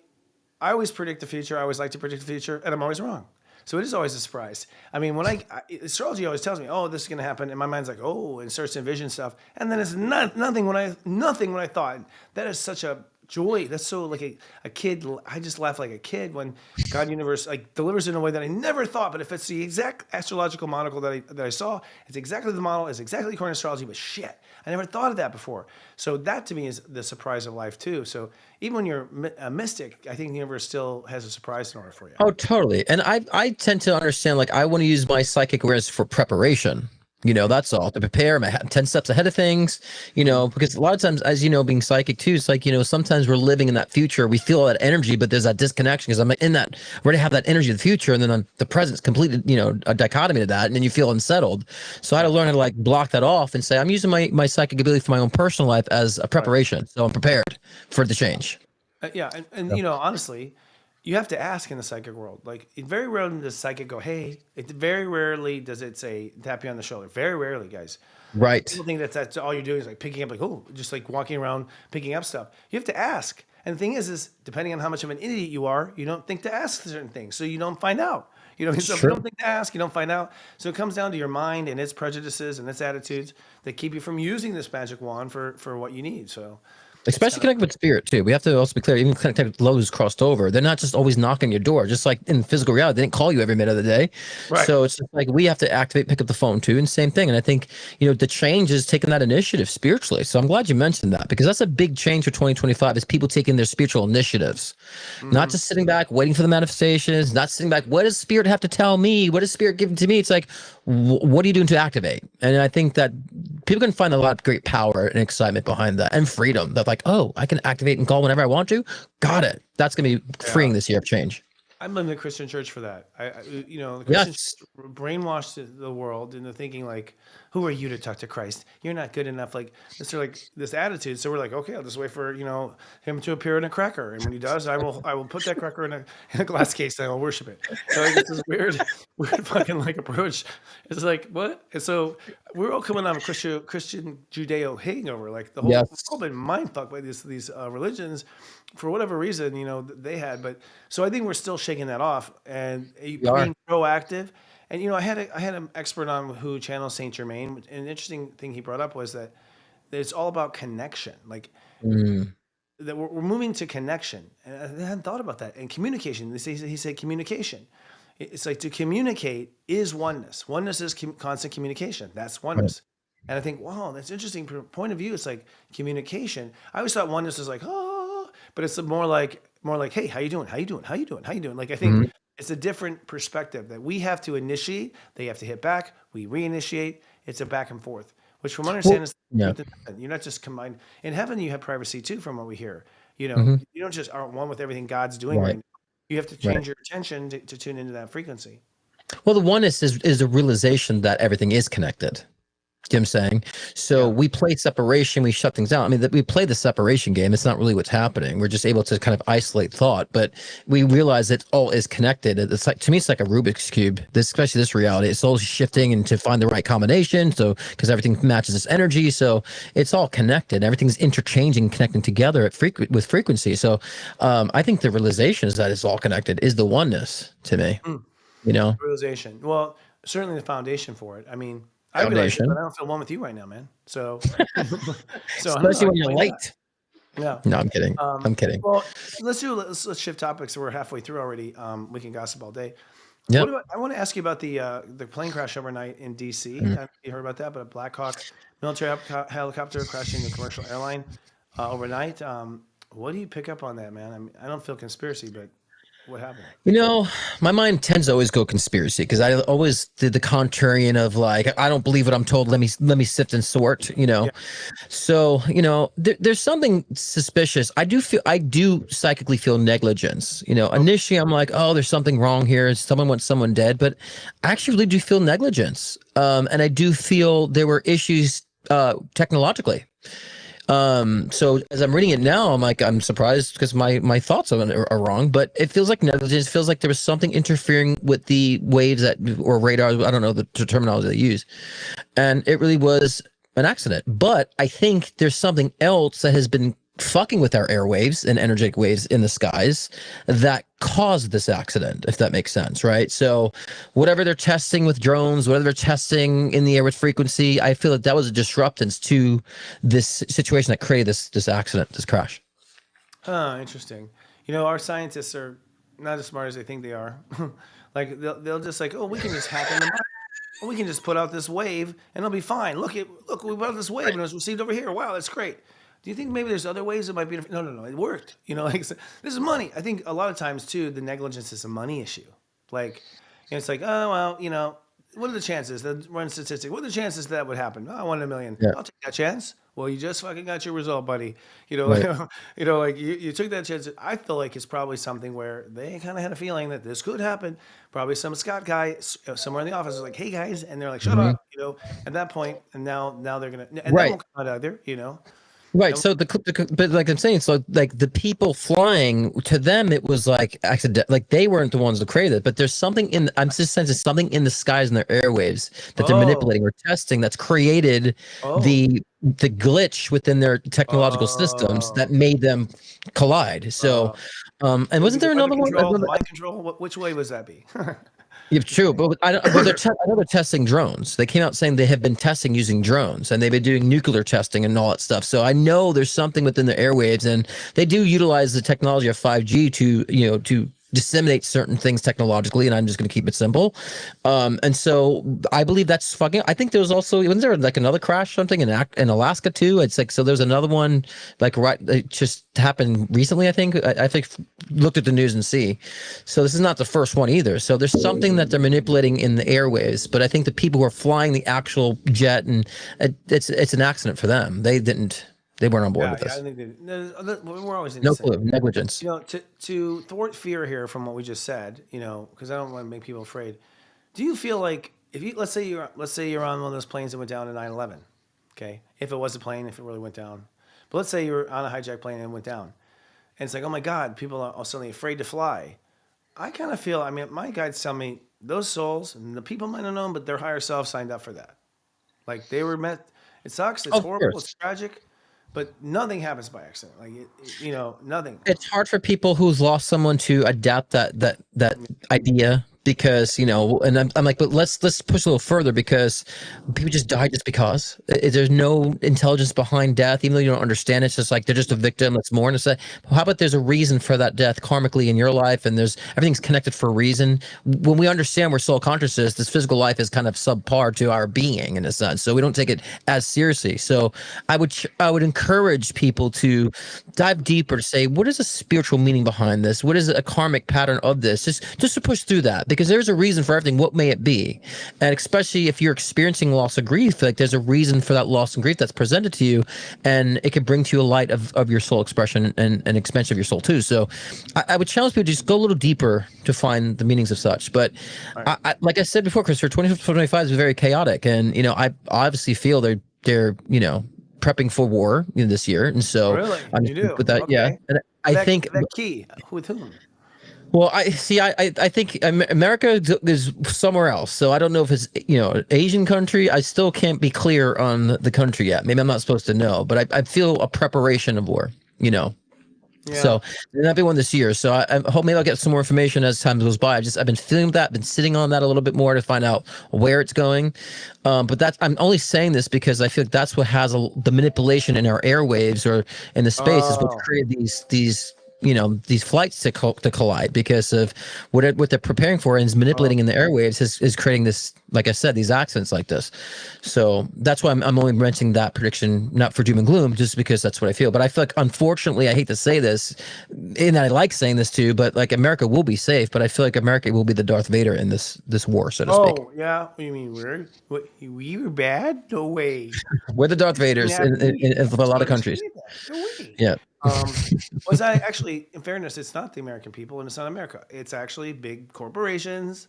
always predict the future. I always like to predict the future, and I'm always wrong. So it is always a surprise. I mean, when astrology always tells me, "Oh, this is going to happen," and my mind's like, "Oh," and starts to envision stuff, and then it's nothing when I thought. That is such a joy. That's so like a kid. I just laugh like a kid when God universe like delivers in a way that I never thought. But if it's the exact astrological model that I saw, it's exactly the model. It's exactly according to astrology. But shit, I never thought of that before. So that to me is the surprise of life too. So even when you're a mystic, I think the universe still has a surprise in order for you. Oh, totally. And I tend to understand like I want to use my psychic awareness for preparation. You know, that's all to prepare. My 10 steps ahead of things, you know, because a lot of times, as you know, being psychic too, it's like, you know, sometimes we're living in that future. We feel that energy, but there's that disconnection because I'm in that, I already have that energy of the future. And then the present's completely, you know, a dichotomy to that. And then you feel unsettled. So I had to learn how to like block that off and say, I'm using my psychic ability for my own personal life as a preparation. So I'm prepared for the change. Yeah, and you know, honestly, you have to ask in the psychic world. Like, very rarely does psychic go, "Hey." It very rarely does it say tap you on the shoulder. Very rarely, guys. Right. People think that's all you're doing is like picking up, like, oh, just like walking around picking up stuff. You have to ask. And the thing is depending on how much of an idiot you are, you don't think to ask certain things, so you don't find out. You know, so if you don't True. think to ask, you don't find out. So it comes down to your mind and its prejudices and its attitudes that keep you from using this magic wand for what you need. So Especially connect with spirit too. We have to also be clear, even connect with those crossed over. They're not just always knocking your door, just like in physical reality. They didn't call you every minute of the day. right. So it's just like we have to activate, pick up the phone too, and same thing. And I think, you know, the change is taking that initiative spiritually. So I'm glad you mentioned that because that's a big change for 2025 is people taking their spiritual initiatives, not just sitting back, waiting for the manifestations, not sitting back. What does spirit have to tell me? What is spirit giving to me? It's like, what are you doing to activate? And I think that people can find a lot of great power and excitement behind that and freedom that like, oh, I can activate and call whenever I want to. Got it. That's going to be freeing this year of change. I'm in the Christian church for that. You know, the Christian Yes. church brainwashed the world into thinking like, "Who are you to talk to Christ? You're not good enough." Like this attitude. So we're like, "Okay, I'll just wait for him to appear in a cracker, and when he does, I will put that cracker in a glass case and I will worship it." So like, it's this weird fucking like approach. It's like what? And so we're all coming on a Christian Judeo hangover. Like we've Yes. all been mind fucked by these religions for whatever reason, you know, they had. But so I think we're still shaking that off and We are. being proactive. And you know, I had an expert on who channels Saint Germain. And an interesting thing he brought up was that it's all about connection. Like Mm. that we're moving to connection. And I hadn't thought about that. And communication. He said communication. It's like to communicate is oneness. Oneness is constant communication. That's oneness. And I think, wow, that's interesting point of view. It's like communication. I always thought oneness is like, oh, but it's more like, hey, how you doing? How you doing? How you doing? How you doing? Like I think it's a different perspective that we have to initiate. They have to hit back. We reinitiate. It's a back and forth, which from what I understand is Yeah. you're not just combined. In heaven, you have privacy too, from what we hear. You know, Mhm. you don't just aren't one with everything God's doing Right. right now. You have to change your attention to tune into that frequency. Well, the oneness is a realization that everything is connected. You know what I'm saying? So we play separation, we shut things down. I mean, we play the separation game. It's not really what's happening. We're just able to kind of isolate thought, but we realize that all is connected. It's like, to me, it's like a Rubik's Cube, especially this reality. It's all shifting and to find the right combination. So, because everything matches this energy. So it's all connected. Everything's interchanging, connecting together with frequency. So I think the realization is that it's all connected is the once to me, you know? Realization. Well, certainly the foundation for it. I mean, I realize it, but I don't feel one with you right now, man. So, especially when you're late. Yeah. No, I'm kidding. I'm kidding. Well, let's shift topics. We're halfway through already. We can gossip all day. Yeah. I want to ask you about the plane crash overnight in DC. You heard about that? But a Black Hawk military helicopter crashing a commercial airline overnight. What do you pick up on that, man? I mean, I don't feel conspiracy, but what happened? You know, my mind tends to always go conspiracy because I always did the contrarian of like, I don't believe what I'm told. Let me sift and sort, you know? Yeah. So, you know, there's something suspicious. I do psychically feel negligence. You know, initially I'm like, oh, there's something wrong here. Someone wants someone dead, but I actually really do feel negligence. And I do feel there were issues technologically. So as I'm reading it now, I'm like, I'm surprised because my thoughts are wrong, but it feels like negligence. It feels like there was something interfering with the waves or radar. I don't know the terminology they use. And it really was an accident. But I think there's something else that has been fucking with our airwaves and energetic waves in the skies that caused this accident, if that makes sense, right? So whatever they're testing with drones, whatever they're testing in the air with frequency, I feel that was a disruptance to this situation that created this accident, this crash. Interesting. You know, our scientists are not as smart as they think they are. Like they'll just like, oh, we can just hack in the mind. We can just put out this wave and it'll be fine. Look, we put out this wave and it was received over here. Wow, that's great. Do you think maybe there's other ways that might be different? No, it worked. You know, like this is money. I think a lot of times too, the negligence is a money issue. Like, it's like, oh well, you know, what are the chances? The run statistic. What are the chances that would happen? Oh, 1 in a million. Yeah. I'll take that chance. Well, you just fucking got your result, buddy. You know, right. You know, like you took that chance. I feel like it's probably something where they kind of had a feeling that this could happen. Probably some Scott guy somewhere in the office is like, hey guys, and they're like, shut up. You know, at that point, and now they're gonna, and that won't come out either. You know. Right. So but like I'm saying, so like the people flying, to them, it was like accident. Like they weren't the ones that created it, but there's something I'm just sensing something in the skies and their airwaves that they're manipulating or testing that's created the glitch within their technological systems that made them collide. So, and wasn't there another one? Mind control? Which way was that be? Yeah, true, but I know they're testing drones. They came out saying they have been testing using drones, and they've been doing nuclear testing and all that stuff. So I know there's something within the airwaves, and they do utilize the technology of 5G to disseminate certain things technologically, and I'm just going to keep it simple. And so I believe that's fucking. I think there was also, wasn't there like another crash something in Alaska too? It's like, so there's another one like right, it just happened recently. I think looked at the news and see. So this is not the first one either. So there's something that they're manipulating in the airwaves, but I think the people who are flying the actual jet, and it's an accident for them. They weren't on board with this. I think we're always in no clue. Negligence. You know, to thwart fear here from what we just said, you know, because I don't want to make people afraid. Do you feel like if you let's say you're on one of those planes that went down in 9/11, okay? If it was a plane, if it really went down, but let's say you're on a hijacked plane and it went down, and it's like, oh my God, people are suddenly afraid to fly. I kind of feel. I mean, my guides tell me those souls, and the people might not know them, but their higher self signed up for that. Like they were meant. It sucks. It's horrible. It's tragic. But nothing happens by accident. Like you know, nothing. It's hard for people who's lost someone to adapt that idea, because, you know, and I'm like, but let's push a little further, because people just die just because. There's no intelligence behind death, even though you don't understand it. It's just like they're just a victim. Let's mourn. It's like, how about there's a reason for that death karmically in your life, and everything's connected for a reason. When we understand we're soul consciousness, this physical life is kind of subpar to our being in a sense, so we don't take it as seriously. So I would encourage people to dive deeper, to say, what is a spiritual meaning behind this? What is a karmic pattern of this? Just to push through that. because there's a reason for everything. What may it be? And especially if you're experiencing loss of grief, like there's a reason for that loss and grief that's presented to you, and it could bring to you a light of your soul expression and expansion of your soul too. So I would challenge people to just go a little deeper to find the meanings of such. But like I said before, Christopher, 2025 is very chaotic, and I obviously feel they're prepping for war this year, and so Really? You do? with that, Okay. yeah, and I think that key with whom? well, I see. I think America is somewhere else. So I don't know if it's an Asian country. I still can't be clear on the country yet. Maybe I'm not supposed to know, but I feel a preparation of war. Yeah. So that'd be one this year. So I hope maybe I'll get some more information as time goes by. I've been feeling that, been sitting on that a little bit more to find out where it's going. But I'm only saying this because I feel like that's what has the manipulation in our airwaves or in the space is what created these flights to collide because of what they're preparing for and is manipulating in the airwaves is creating this, like I said, these accidents like this. So that's why I'm only mentioning that prediction, not for doom and gloom, just because that's what I feel. But I feel like, unfortunately, I hate to say this, and I like saying this too, but like America will be safe, but I feel like America will be the Darth Vader in this war, so to speak. Oh, yeah. What do you mean we were bad? No way. We're the Darth Vaders in a lot of countries. No way. Yeah. Was I actually, in fairness, it's not the American people and it's not America. It's actually big corporations.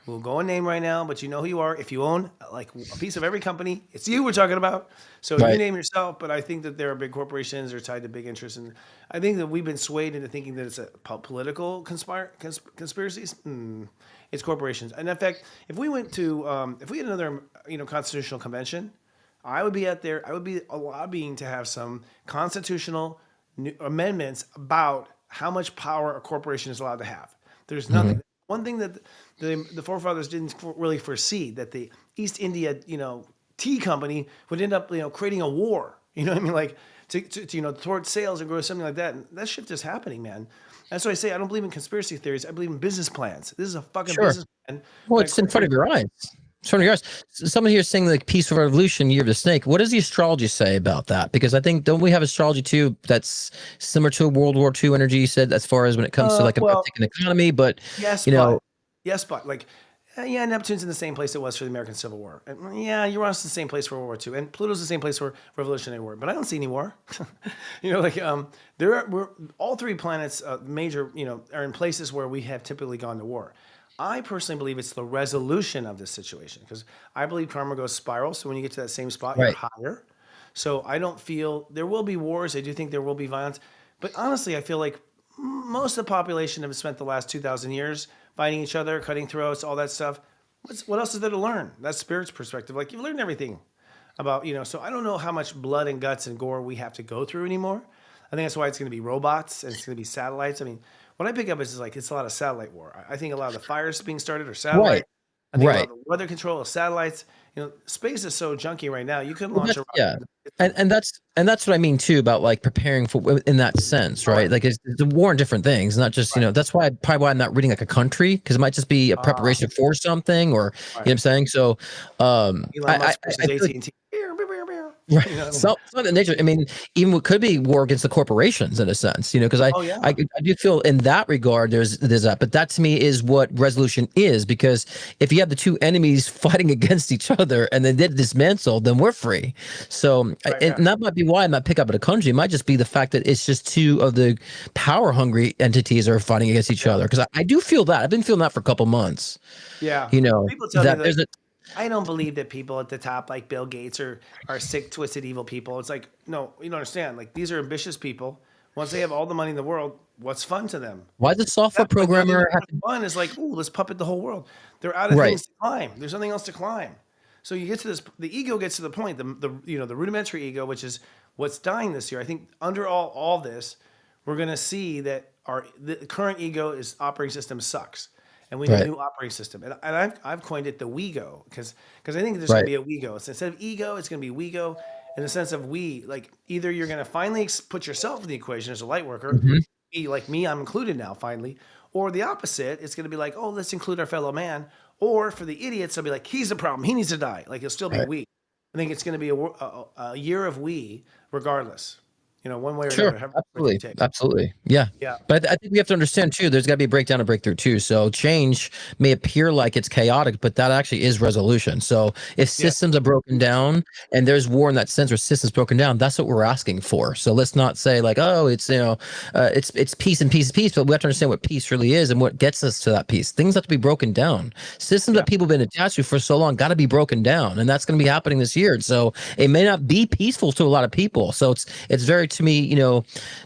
We'll go and name right now, but you know who you are. If you own like a piece of every company, it's you we're talking about. So you name yourself, but I think that there are big corporations that are tied to big interests. And I think that we've been swayed into thinking that it's a political conspiracies. It's corporations. And in fact, if we went to, if we had another, constitutional convention, I would be out there. I would be lobbying to have some constitutional amendments about how much power a corporation is allowed to have. There's nothing. One thing that the forefathers didn't really foresee, that the East India, tea company would end up, creating a war. You know what I mean? Like to towards sales and grow something like that. And that shift is happening, man. That's why I say I don't believe in conspiracy theories. I believe in business plans. This is a fucking business plan. Well, it's in front of your eyes. Somebody here is saying like peaceful revolution, year of the snake. What does the astrology say about that? Because I think, don't we have astrology too that's similar to World War II energy, you said, as far as when it comes to like an economy, but but like Neptune's in the same place it was for the American Civil War. And Uranus is the same place for World War II, and Pluto's the same place for Revolutionary War. But I don't see any war. We're all three planets, major, are in places where we have typically gone to war. I personally believe it's the resolution of this situation, because I believe karma goes spiral. So when you get to that same spot, you're higher. So I don't feel there will be wars. I do think there will be violence. But honestly, I feel like most of the population have spent the last 2,000 years fighting each other, cutting throats, all that stuff. What else is there to learn? That's spirit's perspective. Like, you've learned everything about, so I don't know how much blood and guts and gore we have to go through anymore. I think that's why it's going to be robots and it's going to be satellites. I mean, what I pick up is like it's a lot of satellite war. I think a lot of the fires being started are satellite. I think a lot of the weather control of satellites. Space is so junky right now. You can launch a rocket. And that's what I mean too about like preparing for in that sense, right? Like it's the war in different things, not just that's why I'm not reading like a country, because it might just be a preparation for something, or you know what I'm saying. So Elon Musk versus AT&T. Right. Something nature. I mean, even what could be war against the corporations in a sense, because I do feel in that regard there's that. But that to me is what resolution is, because if you have the two enemies fighting against each other and then they dismantle, then we're free. So and that might be why I might pick up at a country. It might just be the fact that it's just two of the power hungry entities are fighting against each other. Because I do feel that. I've been feeling that for a couple months. Yeah. People tell me there's I don't believe that people at the top like Bill Gates are sick, twisted, evil people. It's like, no, you don't understand. Like, these are ambitious people. Once they have all the money in the world, what's fun to them? Why the software programmer have fun is like, ooh, let's puppet the whole world. They're out of things to climb. There's nothing else to climb. So you get to this, the ego gets to the point, the rudimentary ego, which is what's dying this year. I think under all this, we're going to see that the current operating system sucks. And we need a new operating system. And I've coined it the Wego, because I think there's going to be a Wego. So instead of ego, it's going to be Wego, in the sense of like either you're going to finally put yourself in the equation as a light worker, be like me, I'm included now finally, or the opposite, it's going to be like, oh, let's include our fellow man. Or for the idiots, it'll be like, he's the problem, he needs to die. Like, he'll still be we. I think it's going to be a year of we regardless. one way or Sure, another, have you absolutely, take. absolutely, yeah. Yeah. But I think we have to understand too. There's got to be a breakdown and breakthrough too. So change may appear like it's chaotic, but that actually is resolution. So if Yeah. systems are broken down, and there's war in that sense, where systems broken down, that's what we're asking for. So let's not say like, oh, it's it's peace and peace and peace, but we have to understand what peace really is and what gets us to that peace. Things have to be broken down. Systems Yeah. that people have been attached to for so long got to be broken down, and that's going to be happening this year. So it may not be peaceful to a lot of people. So it's very, to me,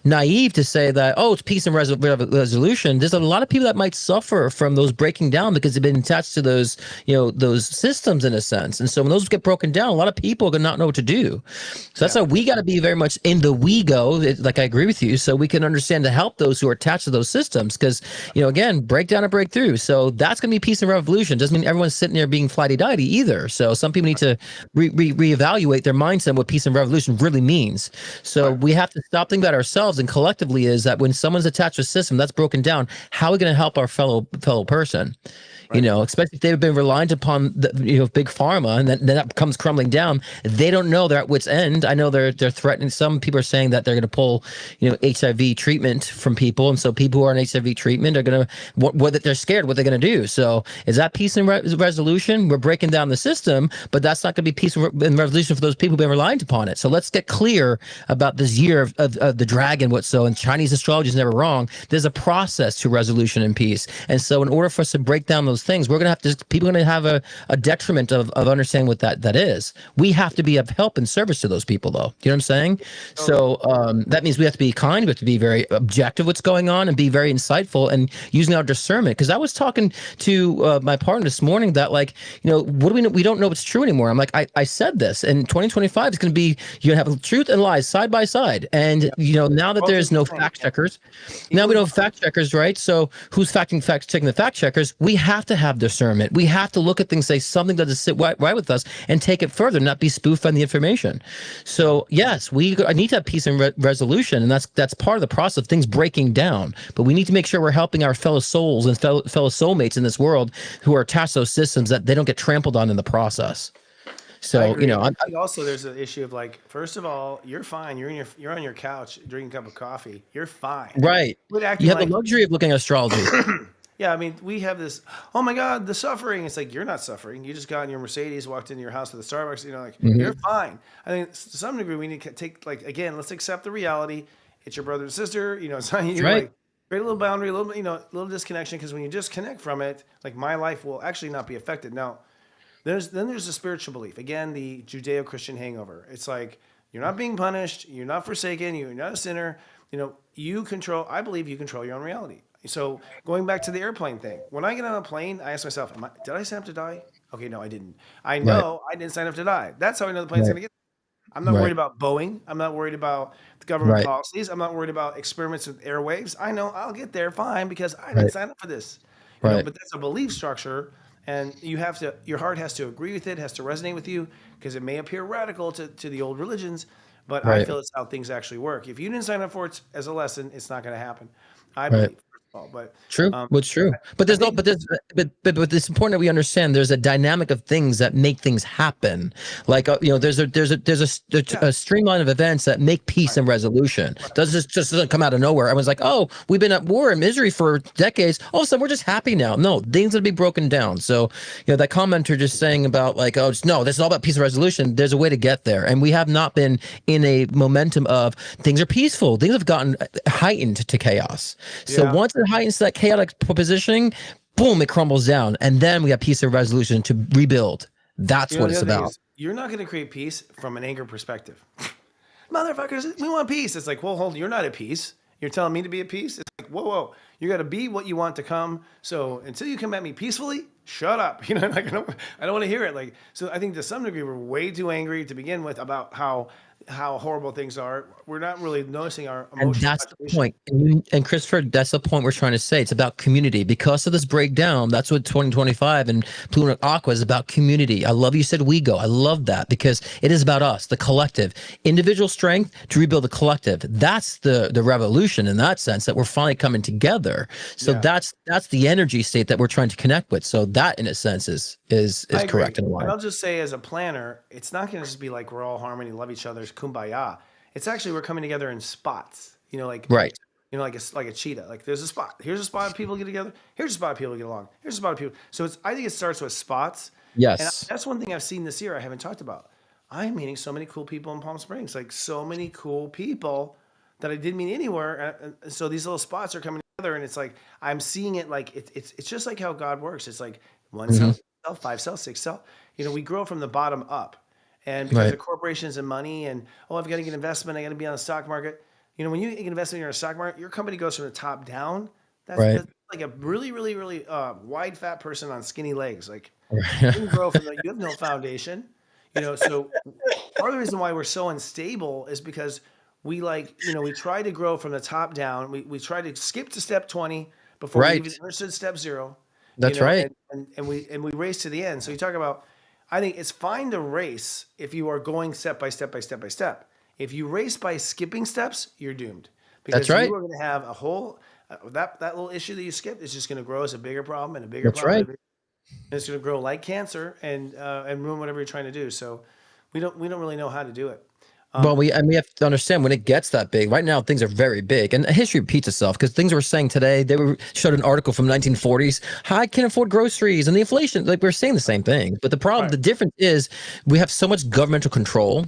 naive to say that, oh, it's peace and resolution. There's a lot of people that might suffer from those breaking down because they've been attached to those those systems in a sense. And so when those get broken down, a lot of people are going to not know what to do. So that's why we got to be very much in the Wego, like I agree with you, so we can understand to help those who are attached to those systems. Because again, breakdown and breakthrough. So that's going to be peace and revolution. Doesn't mean everyone's sitting there being flighty-dighty either. So some people need to reevaluate their mindset, what peace and revolution really means. So we have to stop thinking about ourselves and collectively, is that when someone's attached to a system that's broken down, how are we going to help our fellow person? Especially if they've been reliant upon big pharma, and then that comes crumbling down. They don't know, they're at wit's end. I know they're threatening. Some people are saying that they're going to pull HIV treatment from people, and so people who are on HIV treatment are going to whether they're scared what they're going to do. So is that peace and resolution? We're breaking down the system, but that's not going to be peace and resolution for those people who've been reliant upon it. So let's get clear about this year of the dragon. And Chinese astrology is never wrong. There's a process to resolution and peace, and so in order for us to break down those things, we're going to have to, people are going to have a detriment of understanding what that is. We have to be of help and service to those people, though. You know what I'm saying? So that means we have to be kind, we have to be very objective what's going on, and be very insightful and using our discernment. Because I was talking to my partner this morning that, like, what do we don't know what's true anymore. I'm like, I said this, and 2025 is going to be, you're going to have truth and lies side by side. And now that there's no fact checkers, now we don't have fact checkers, right? So who's checking the fact checkers? We have to have discernment. We have to look at things, say something doesn't sit right with us, and take it further, not be spoofed on the information. So yes, I need to have peace and resolution, and that's part of the process of things breaking down. But we need to make sure we're helping our fellow souls and fellow soulmates in this world who are attached to those systems, that they don't get trampled on in the process. So I think also there's an issue of, like, first of all, you're fine. You're on your couch drinking a cup of coffee. You're fine. Right. You have the luxury of looking at astrology. Yeah, I mean, we have this, oh my God, the suffering. It's like, you're not suffering. You just got in your Mercedes, walked into your house with a Starbucks, you're fine. I think to some degree we need to take, like, again, let's accept the reality. It's your brother and sister, it's not you. Right. Like, create a little boundary, a little disconnection, because when you disconnect from it, like, my life will actually not be affected. Now, there's the spiritual belief. Again, the Judeo-Christian hangover. It's like, you're not being punished, you're not forsaken, you're not a sinner. I believe you control your own reality. So going back to the airplane thing, when I get on a plane, I ask myself, did I sign up to die? Okay, no, I didn't. I know I didn't sign up to die. That's how I know the plane's going to get. I'm not worried about Boeing. I'm not worried about the government policies. I'm not worried about experiments with airwaves. I know I'll get there fine because I didn't sign up for this. But that's a belief structure, and your heart has to agree with it, has to resonate with you, because it may appear radical to the old religions, but I feel it's how things actually work. If you didn't sign up for it as a lesson, it's not going to happen. I believe. But true. What's true? But it's important that we understand there's a dynamic of things that make things happen. Like there's a streamline of events that make peace and resolution. Doesn't come out of nowhere. Everyone's like, oh, we've been at war and misery for decades. All of a sudden we're just happy now. No, things will be broken down. So that commenter just saying about, like, oh, no, this is all about peace and resolution. There's a way to get there, and we have not been in a momentum of things are peaceful. Things have gotten heightened to chaos. So once it heightens that chaotic positioning, boom, it crumbles down, and then we have peace and resolution to rebuild. That's what it's about. You're not going to create peace from an anger perspective. Motherfuckers, we want peace. It's like, well, hold on, you're not at peace. You're telling me to be at peace? It's like, whoa. You got to be what you want to come. So until you come at me peacefully, shut up. I don't want to hear it. Like, so I think to some degree we're way too angry to begin with about how horrible things are. We're not really noticing our emotions. And that's the point. And Christopher, that's the point we're trying to say. It's about community. Because of this breakdown, that's what 2025 and Pluto Aqua is about, community. I love you said Wego. I love that, because it is about us, the collective. Individual strength to rebuild the collective. That's the revolution in that sense, that we're finally coming together. So that's the energy state that we're trying to connect with. So that, in a sense, is correct. And I'll just say, as a planner, it's not going to just be like we're all harmony, love each other, kumbaya. It's actually we're coming together in spots. Right. Like a cheetah. Like there's a spot. Here's a spot of people get together. Here's a spot of people get along. Here's a spot of people. So I think it starts with spots. And Yes. that's one thing I've seen this year I haven't talked about. I'm meeting so many cool people in Palm Springs, like so many cool people that I didn't meet anywhere. So these little spots are coming together, and it's like I'm seeing it like it's just like how God works. It's like one Hmm. cell, 5 cell, 6 cell. We grow from the bottom up, and because Right. of corporations and money, and I've got to get investment, I got to be on the stock market. When you get investment in a stock market, your company goes from the top down. Right. That's like a really, really, really wide, fat person on skinny legs. Like Right. you grow from you have no foundation. So part of the reason why we're so unstable is because we try to grow from the top down. We try to skip to step 20 before we even Right. understood step 0. That's right. And we race to the end. So you talk about, I think it's fine to race if you are going step by step by step by step. If you race by skipping steps, you're doomed, That's because right. you are going to have a whole that little issue that you skipped is just going to grow as a bigger problem and a bigger That's problem right. and it's going to grow like cancer and ruin whatever you're trying to do. So we don't really know how to do it. Well, we have to understand when it gets that big. Right now, things are very big, and history repeats itself because things we're saying today. They showed an article from 1940s. I can't afford groceries and the inflation. Like we're saying the same thing, but the problem, Right. the difference is we have so much governmental control,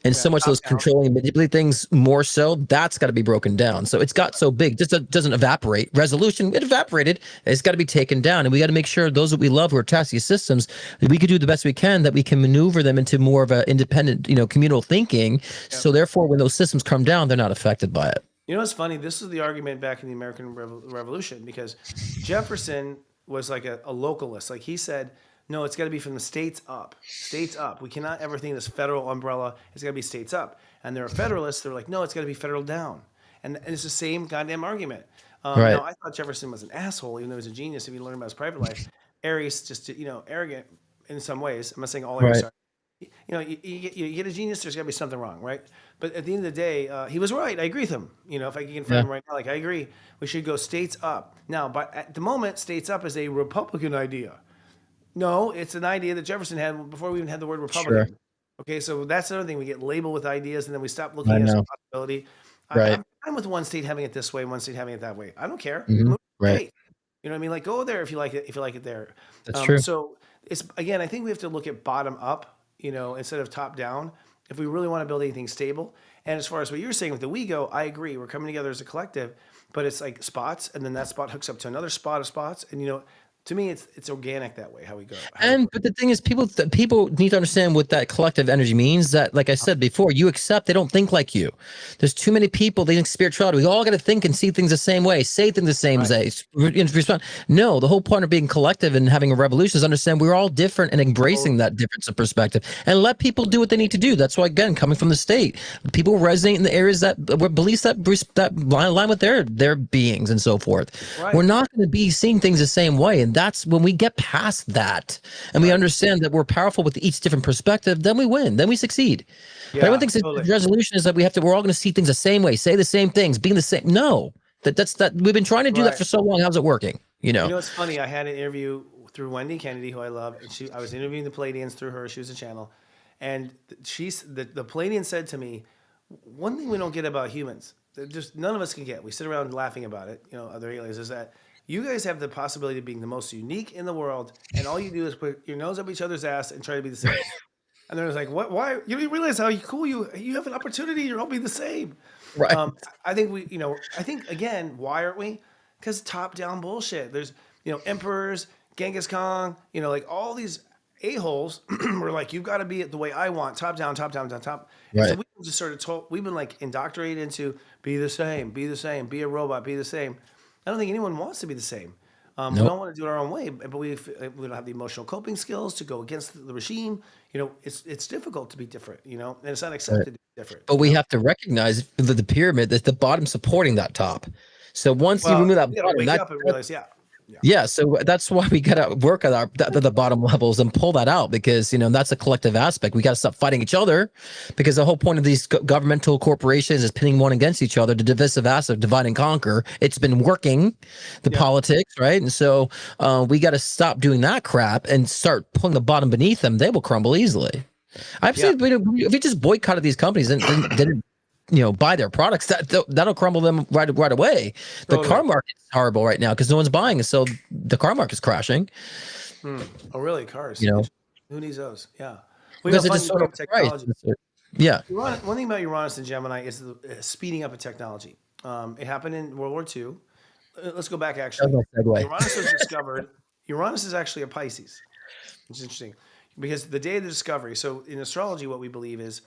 and Yeah. so much Top those down. controlling and manipulating things more so. That's got to be broken down. So it's got so big, just doesn't evaporate. Resolution, it evaporated. It's got to be taken down, and we got to make sure those that we love who are attached to these systems, that we can do the best we can, that we can maneuver them into more of a independent, communal thinking. Yep. So therefore, when those systems come down, they're not affected by it. What's funny? This is the argument back in the American Revolution, because Jefferson was like a localist. Like he said, no, it's got to be from the states up. States up. We cannot ever think this federal umbrella. It's got to be states up. And they're federalists. They're like, no, it's got to be federal down. And it's the same goddamn argument. Right. Now, I thought Jefferson was an asshole, even though he was a genius. If you learn about his private life, Aries just arrogant in some ways. I'm not saying all Aries Right. are. You get a genius, there's got to be something wrong, right? But at the end of the day, he was right. I agree with him. If I can confirm Yeah. him right now, like I agree, we should go states up. Now, but at the moment, states up is a Republican idea. No, it's an idea that Jefferson had before we even had the word Republican. Sure. Okay, so that's another thing. We get labeled with ideas, and then we stop I looking at know. possibility. Right. I'm with one state having it this way, one state having it that way. I don't care. Hmm. Move to Right. state. You know what I mean? Like go there if you like it. If you like it there. That's true. So it's again, I think we have to look at bottom up, instead of top down, if we really want to build anything stable. And as far as what you're saying with the Wego, I agree. We're coming together as a collective, but it's like spots, and then that spot hooks up to another spot of spots, and to me, it's organic that way. How we go. But the thing is, people need to understand what that collective energy means. That, like I said before, you accept they don't think like you. There's too many people. They think spirituality. We all got to think and see things the same way, say things the same way. Respond. No, the whole point of being collective and having a revolution is understand we're all different and embracing that difference of perspective, and let people do what they need to do. That's why, again, coming from the state, people resonate in the areas that where beliefs that line with their beings and so forth. Right. We're not going to be seeing things the same way, and that's when we get past that and we understand that we're powerful with each different perspective, then we win, then we succeed. But everyone thinks totally. the resolution is that we're all going to see things the same way, say the same things, being the same. No, that's we've been trying to do that for so long. How's it working? It's funny. I had an interview through Wendy Kennedy, who I love, and I was interviewing the Palladians through her. She was a channel, and the Palladian said to me, one thing we don't get about humans, that just none of us can get. We sit around laughing about it. Other aliens, is that you guys have the possibility of being the most unique in the world, and all you do is put your nose up each other's ass and try to be the same. And they're like, "What? Why? You don't realize how cool you have an opportunity. You're all be the same." Right. I think I think again, why aren't we? Because top down bullshit. There's emperors, Genghis Khan, like all these a-holes were like, you've got to be it the way I want, top down, top down, top, top. Right. So we just sort of told, we've been like indoctrinated into be the same, be a robot, be the same. I don't think anyone wants to be the same. We Nope. don't want to do it our own way, but we don't have the emotional coping skills to go against the regime. It's difficult to be different, and it's not accepted to be different. But we have to recognize the pyramid, that the bottom supporting that top. So once you remove that you gotta bottom, wake up and realize, yeah, so that's why we got to work at the bottom levels and pull that out, because that's a collective aspect. We got to stop fighting each other, because the whole point of these governmental corporations is pitting one against each other, the divisive aspect, divide and conquer. It's been working, the politics, right? And so we got to stop doing that crap and start pulling the bottom beneath them. They will crumble easily. I've seen if we just boycotted these companies, then buy their products, that'll crumble them right away. The Totally. car market is horrible right now because no one's buying, so the car market's crashing. Oh, really? Cars? You know, Who needs those? Yeah. Well, because it's fun just you so bring up overpriced. technology. Yeah, One thing about Uranus and Gemini is the speeding up of technology. It happened in World War II. Let's go back that actually. was my segue. Uranus was discovered. Uranus is actually a Pisces, which is interesting because the day of the discovery. So in astrology, what we believe is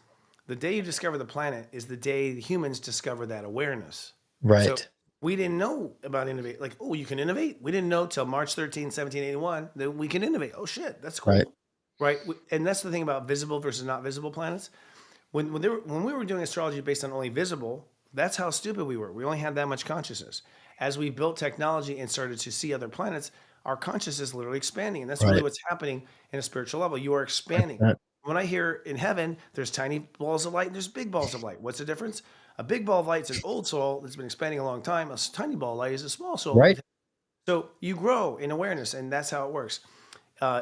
the day you discover the planet is the day the humans discover that awareness. So Right, we didn't know about innovate. Like, oh, you can innovate. We didn't know till March 13, 1781 that we can innovate. Oh shit, that's right, cool, right? And that's the thing about visible versus not visible planets. When we were doing astrology based on only visible, that's how stupid we were. We only had that much consciousness. As we built technology and started to see other planets, our consciousness is literally expanding, and that's really right. what's happening in a spiritual level. You are expanding. That- When I hear in heaven, there's tiny balls of light and there's big balls of light. What's the difference? A big ball of light is an old soul that's been expanding a long time. A tiny ball of light is a small soul. Right, So you grow in awareness, and that's how it works.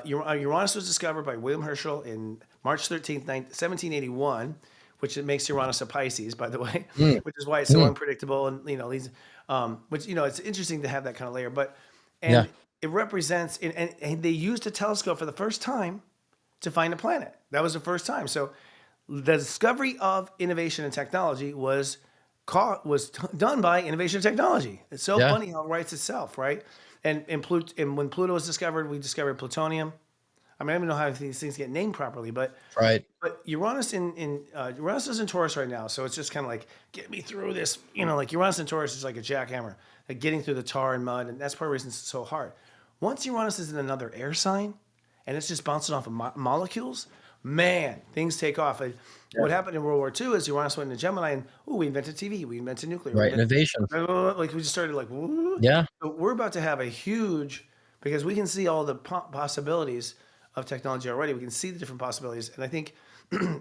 Uranus was discovered by William Herschel in March 13th, 1781, which it makes Uranus a Pisces, by the way, Mm, which is why it's so mm, unpredictable. And these, which it's interesting to have that kind of layer. But yeah, and it represents, and they used a telescope for the first time to find a planet. That was the first time. So the discovery of innovation and technology was done by innovation and technology. It's so yeah, funny how it writes itself, right? And when Pluto was discovered, we discovered plutonium. I mean, I don't even know how these things get named properly, but right, Uranus Uranus is in Taurus right now, so it's just kind of like get me through this. Like Uranus in Taurus is like a jackhammer, like getting through the tar and mud, and that's part of the reason it's so hard. Once Uranus is in another air sign, and it's just bouncing off of molecules, man, things take off. And what happened in World War II is Uranus went into Gemini, and we invented TV, we invented nuclear, we right. invented Innovation. like we just started like, woo. Yeah, So we're about to have a huge, because we can see all the possibilities of technology already. We can see the different possibilities, and I think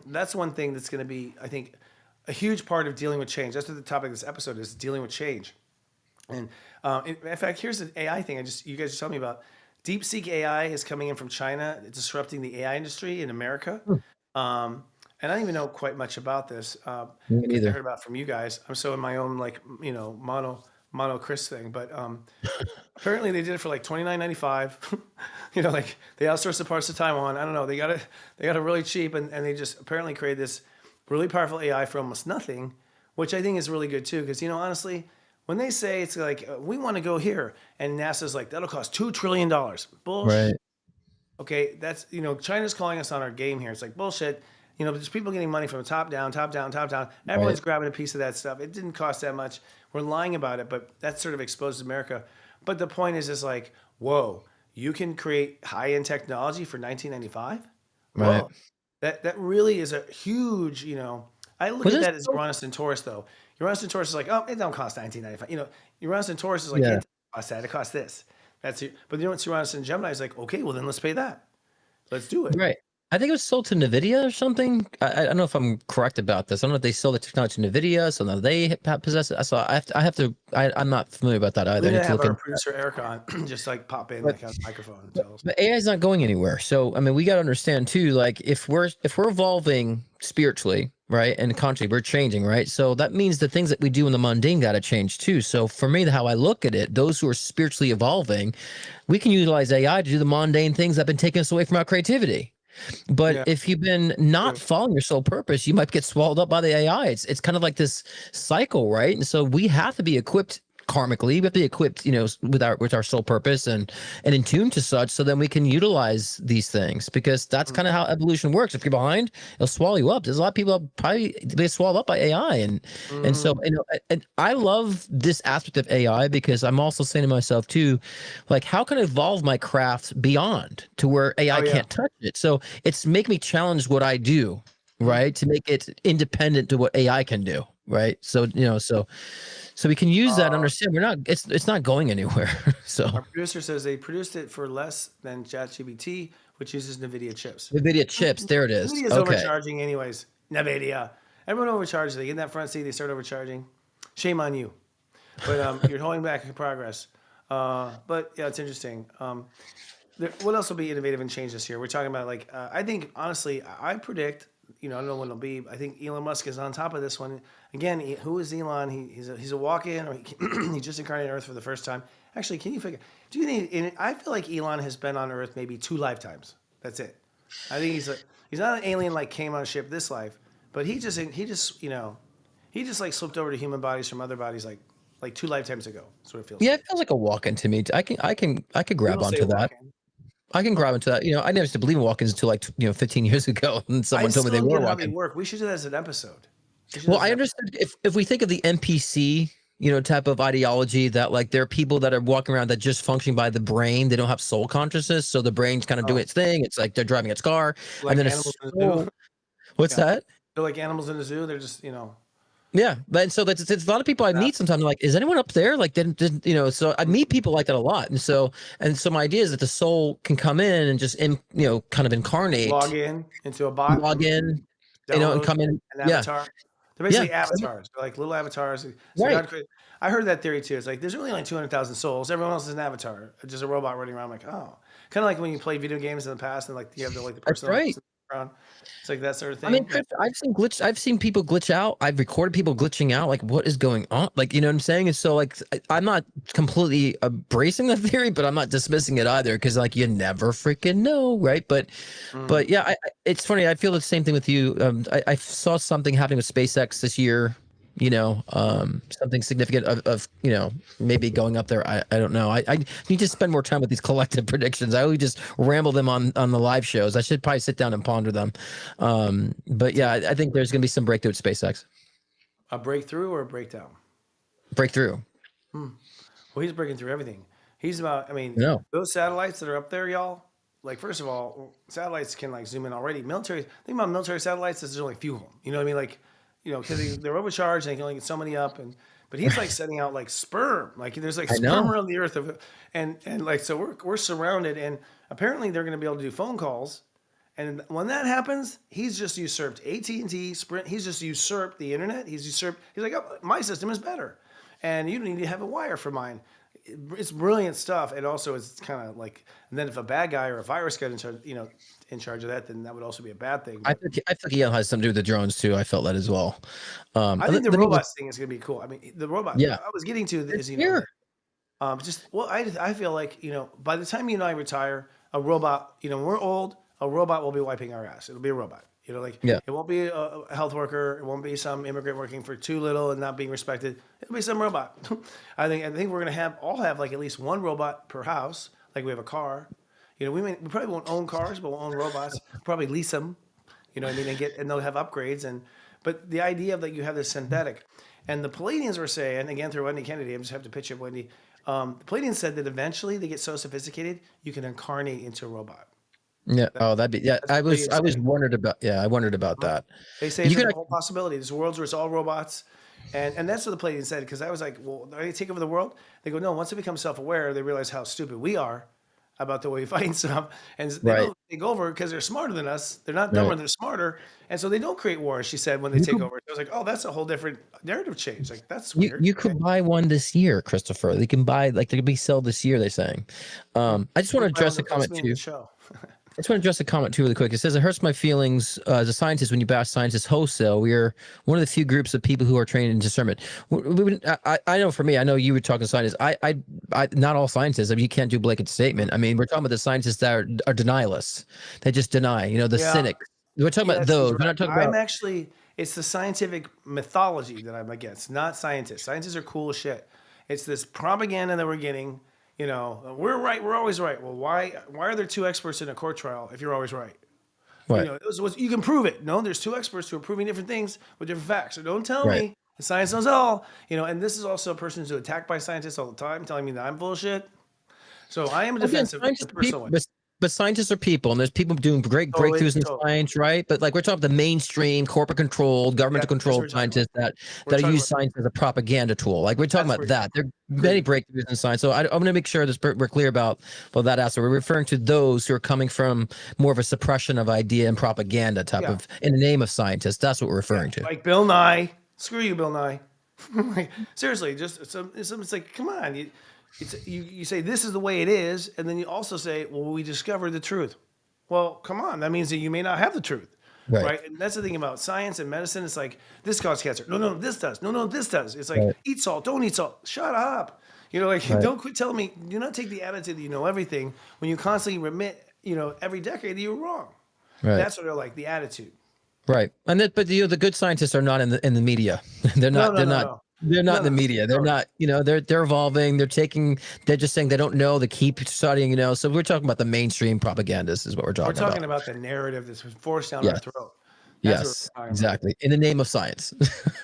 that's one thing that's going to be, I think, a huge part of dealing with change. That's what the topic of this episode is: dealing with change. And in fact, here's the AI thing. You guys just told me about. DeepSeek AI is coming in from China. It's disrupting the AI industry in America. Um, and I don't even know quite much about this me because I neither. heard about it from you guys. I'm so in my own like mono Chris thing, but apparently they did it for like $29.95. Like they outsourced the parts to Taiwan. I don't know. They got it really cheap, and they just apparently created this really powerful AI for almost nothing, which I think is really good too. Because honestly, when they say it's like we want to go here, and NASA's like that'll cost $2 trillion. Bullshit. Right, Okay, that's China's calling us on our game here. It's like bullshit. There's people getting money from the top down, top down, top down. right. Everyone's grabbing a piece of that stuff. It didn't cost that much. We're lying about it, but that sort of exposes America. But the point is like, whoa, you can create high-end technology for 1995? Right. Whoa, that really is a huge. I look Was at this? that as Uranus and Taurus though. Uranus and Taurus is like, oh, it don't cost 1995. Uranus and Taurus is like, it Yeah. doesn't cost that. It costs this. That's it. But what's Uranus and Gemini is like, okay, well then let's pay that. Let's do it. Right. I think it was sold to NVIDIA or something. I don't know if I'm correct about this. I don't know if they sold the technology to NVIDIA, so now they possess it. So I'm not familiar about that either. We I need need to to have look our into that. producer Erica on, just like pop in But, like a microphone and tell us. but AI is not going anywhere. So I mean, we got to understand too. Like if we're evolving spiritually, right, and consciously, we're changing, right. So that means the things that we do in the mundane got to change too. So for me, how I look at it, those who are spiritually evolving, we can utilize AI to do the mundane things that have been taking us away from our creativity. But Yeah. if you've been not True. following your sole purpose, you might get swallowed up by the AI. It's kind of like this cycle, right? And so we have to be equipped karmically. We have to be equipped, with our sole purpose and in tune to such, so then we can utilize these things, because that's kind of how evolution works. If you're behind, it'll swallow you up. There's a lot of people that probably they swallowed up by AI, and so and I love this aspect of AI, because I'm also saying to myself too, like how can I evolve my craft beyond to where AI Oh yeah. can't touch it? So it's make me challenge what I do, right, to make it independent to what AI can do, right? So so we can use that. Understand, we're not. It's not going anywhere. So Our producer says they produced it for less than ChatGPT, which uses NVIDIA chips. NVIDIA chips. There it is. NVIDIA's Okay. overcharging anyways. NVIDIA. Everyone overcharges. They get in that front seat, they start overcharging. Shame on you. But you're holding back your progress. But yeah, it's interesting. What else will be innovative and change this year? We're talking about I think honestly, I predict I don't know when it'll be. I think Elon Musk is on top of this one. Again, who is Elon? He's a walk-in, or he just incarnated on Earth for the first time. Actually, can you figure? Do you think? And I feel like Elon has been on Earth maybe 2 lifetimes. That's it. I think he's not an alien like came on a ship this life, but he just like slipped over to human bodies from other bodies like 2 lifetimes ago. That's what it feels Yeah, like. it feels like a walk-in to me. I could grab People say onto that. walk-in. I can grab into that. I never used to believe in walk-ins until like 15 years ago, and I someone told me still they don't were get how they walk-in. work. We should do that as an episode. Well, I understood if we think of the NPC, type of ideology that like there are people that are walking around that just functioning by the brain. They don't have soul consciousness, so the brain's kind of doing Oh, its thing. It's like they're driving its car, and like then a animals in the zoo. soul. What's Yeah, that? they're like animals in the zoo. They're just Yeah, but so that's it's a lot of people I meet sometimes. I'm like, is anyone up there? Like, didn't So I meet people like that a lot, and so my idea is that the soul can come in and just kind of log incarnate, in into a bot, log in, and download come in. an Yeah, avatar. They're yeah, basically avatars. They're like little avatars. So right. God created. I heard that theory too. It's like there's only like 200,000 souls. Everyone else is an avatar, just a robot running around. I'm like, oh, kind of like when you played video games in the past and like you have the That's person on right. the background. It's like that sort of I mean, thing. Chris, I've seen people glitch out. I've recorded people glitching out. Like, what is going on? Like, you know what I'm saying? And so, like, I'm not completely embracing the theory, but I'm not dismissing it either, because, like, you never freaking know, right? But yeah, it's funny. I feel the same thing with you. I saw something happening with SpaceX this year. Something significant of maybe going up there. I don't know. I need to spend more time with these collective predictions. I always just ramble them on the live shows. I should probably sit down and ponder them. But yeah, I think there's going to be some breakthrough at SpaceX. A breakthrough or a breakdown? Breakthrough. Well, he's breaking through everything. He's about. I mean, No. those satellites that are up there, y'all. Like, first of all, satellites can like zoom in already. Military. Think about military satellites. There's only a few of them. You know what I mean? Like, because they're overcharged and they can only get so many up. But he's like setting out like sperm. Like there's like I sperm know. around the earth and like so we're surrounded, and apparently they're going to be able to do phone calls. And when that happens, he's just usurped AT&T, Sprint. He's just usurped the internet. He's like, oh, my system is better, and you don't need to have a wire for mine. It's brilliant stuff, and also it's kind of like. And then if a bad guy or a virus got in charge of that, then that would also be a bad thing. I But think Elon has something to do with the drones too. I felt that as well. I think the robots thing is going to be cool. I mean, the robot. Yeah. I was getting to is Here. I feel like by the time you and I retire, a robot. When we're old, a robot will be wiping our ass. It'll be a robot. Yeah. It won't be a health worker. It won't be some immigrant working for too little and not being respected. It'll be some robot. I think we're gonna all have like at least one robot per house. Like we have a car. We probably won't own cars, but we'll own robots. Probably lease them. You know what I mean? And they'll have upgrades. But the idea of that you have this synthetic, and the Palladians were saying again through Wendy Kennedy. I just have to pitch it, Wendy. The Palladians said that eventually they get so sophisticated you can incarnate into a robot. Yeah. Oh, that'd be. Yeah. That's I what was. they I was say. wondered about. Yeah. I wondered about that. They say You there's could. a whole possibility. There's worlds where it's all robots. And that's what the Palladians said, because I was like, well, are they take over the world? They go, no, once they become self-aware, they realize how stupid we are about the way we fight stuff. And they Right. don't take over because they're smarter than us. They're not dumber, Right. they're smarter. And so they don't create wars, she said, when they You take could. over. I was like, oh, that's a whole different narrative change. Like, that's You weird. you could buy one this year, Christopher. They can buy they could be sold this year. They're saying. I just want to address a comment too. Show. I just want to address a comment too really quick. It says it hurts my feelings as a scientist when you bash scientists wholesale. We are one of the few groups of people who are trained in discernment. I know for me, I know you were talking scientists. I not all scientists. I mean, you can't do blanket statement. I mean, we're talking about the scientists that are denialists. They just deny. The Yeah. cynics. We're talking about Yes, those. he's We're right. not talking about. It's the scientific mythology that I'm against, not scientists. Scientists are cool as shit. It's this propaganda that we're getting. We're right. We're always right. Well, why are there 2 experts in a court trial if you're always right? Right. You can prove it. No, there's 2 experts who are proving different things with different facts. So don't tell Right. me the science knows it all. And this is also a person who's attacked by scientists all the time, telling me that I'm bullshit. So I am a Again, defensive in scientists a are personal people, way. but scientists are people, and there's people doing great Totally, breakthroughs in totally. science, right? But like we're talking about the mainstream, corporate-controlled, Yeah, that's what we're governmental-controlled talking about. scientists that We're talking use about science as a propaganda tool. Like we're talking that's about where that. There are many breakthroughs in science. So I'm going to make sure that we're clear about that aspect. We're referring to those who are coming from more of a suppression of idea and propaganda type of in the name of scientists. That's what we're referring to. like Bill Nye. Screw you, Bill Nye. Like, seriously, just it's like, come on. You say this is the way it is, and then you also say, well, we discovered the truth. Well, come on. That means that you may not have the truth. Right. right? And that's the thing about science and medicine. It's like, this causes cancer. No, no, this does. No, no, this does. It's like, Right. eat salt, don't eat salt. Shut up. You know, like, Right. don't quit telling me, do not take the attitude that you know everything when you constantly remit, you know, every decade that you're wrong. Right. That's sort of like the attitude. Right. And that, but the good scientists are not in the media. they're No, not. no, They're no, not. no. They're not No, in the no, media. They're no. not. You know, they're evolving. They're just saying they don't know. They keep studying. You know. So we're talking about the mainstream propagandists is what we're We're talking talking about. about the narrative that's forced down our Yes. throat. That's what Yes. we're talking Exactly. In the name of science.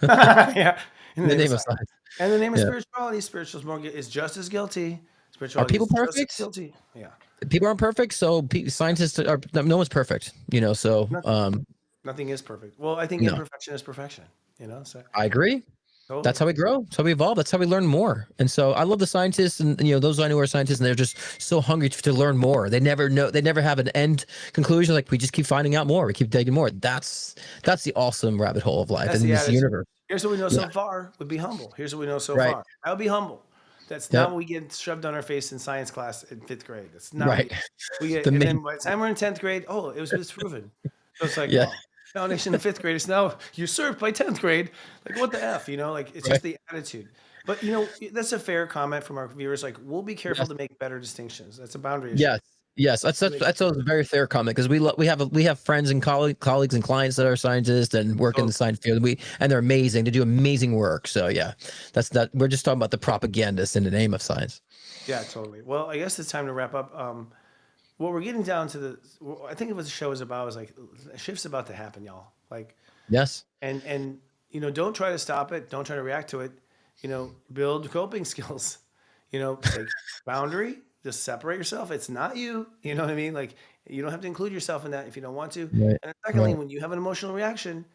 about. Yeah, in In the the name of name of science. science. And the name of Yeah. spirituality, is just as guilty. Are Spirituality people is just as perfect? guilty. Yeah. People aren't perfect. So scientists are. No one's perfect. You know. So Nothing is perfect. Well, I think no. imperfection is perfection, you know? So I agree. totally. That's how we grow. That's how we evolve. That's how we learn more. And so I love the scientists and you know those I know are scientists and they're just so hungry to learn more. They never know. They never have an end conclusion. Like we just keep finding out more. We keep digging more. That's the awesome rabbit hole of life That's and in the this attitude. universe. Here's what we know Yeah. so far would be humble. Here's what we know so Right. far. I would be humble. That's Yep. not what we get shoved on our face in science class in 5th grade. That's not Right. what we get. The And main. then by the time we're in 10th grade, oh, it was disproven. So it's like, Yeah. oh, foundation in 5th grade is now usurped by 10th grade. Like, what the F, you know? Like, it's Right. just the attitude. But, you know, that's a fair comment from our viewers. Like, we'll be careful Yes. to make better distinctions. That's a boundary issue. Yes. Yes, that's a very fair comment because we have friends and colleagues and clients that are scientists and work in the science field. And they're amazing. They do amazing work. So yeah, that's that. We're just talking about the propagandists in the name of science. Yeah, totally. Well, I guess it's time to wrap up. What we're getting down to I think what the show is about is like a shift's about to happen, y'all. Like, Yes. and you know, don't try to stop it. Don't try to react to it. You know, build coping skills. You know, take boundary. Just separate yourself. It's not you. You know what I mean? Like, you don't have to include yourself in that if you don't want to. Right. And secondly, Right. when you have an emotional reaction,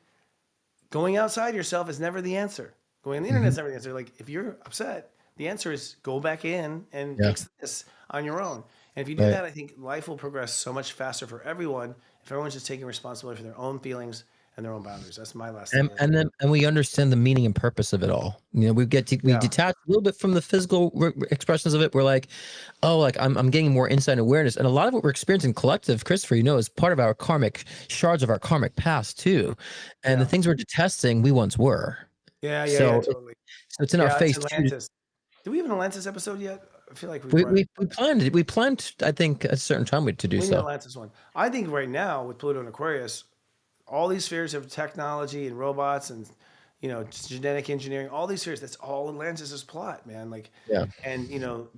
going outside yourself is never the answer. Going on the internet is never the answer. Like, if you're upset, the answer is go back in and Yeah. fix this on your own. And if you do Right. that, I think life will progress so much faster for everyone if everyone's just taking responsibility for their own feelings and their own boundaries. That's my last thing. And we understand the meaning and purpose of it all. You know, we Yeah. detach a little bit from the physical expressions of it. We're like, oh, like I'm getting more insight and awareness, and a lot of what we're experiencing collective, Christopher, you know, is part of our karmic shards of our karmic past too, and the Yeah. things we're detesting, we once were. Yeah, So totally. it's in our Yeah, face it's too. Atlantis. Do we have an Atlantis episode yet? I feel like we brought it. We planned I think at a certain time to do We need an so. Atlantis one. I think right now with Pluto and Aquarius, all these spheres of technology and robots and you know genetic engineering, all these spheres, that's all Atlantis' plot, man. Like, Yeah. and you know,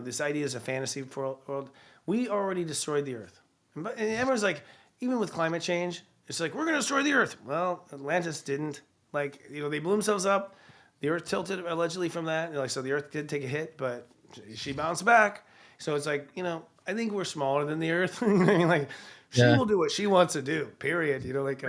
this idea is a fantasy world. We already destroyed the Earth, and everyone's like, even with climate change, it's like we're gonna destroy the Earth. Well, Atlantis didn't. Like, you know, they blew themselves up. The Earth tilted allegedly from that. Like, so the Earth did take a hit, but she bounced back. So it's like, you know, I think we're smaller than the Earth. You know what I mean, like, she Yeah. will do what she wants to do. Period. You know, like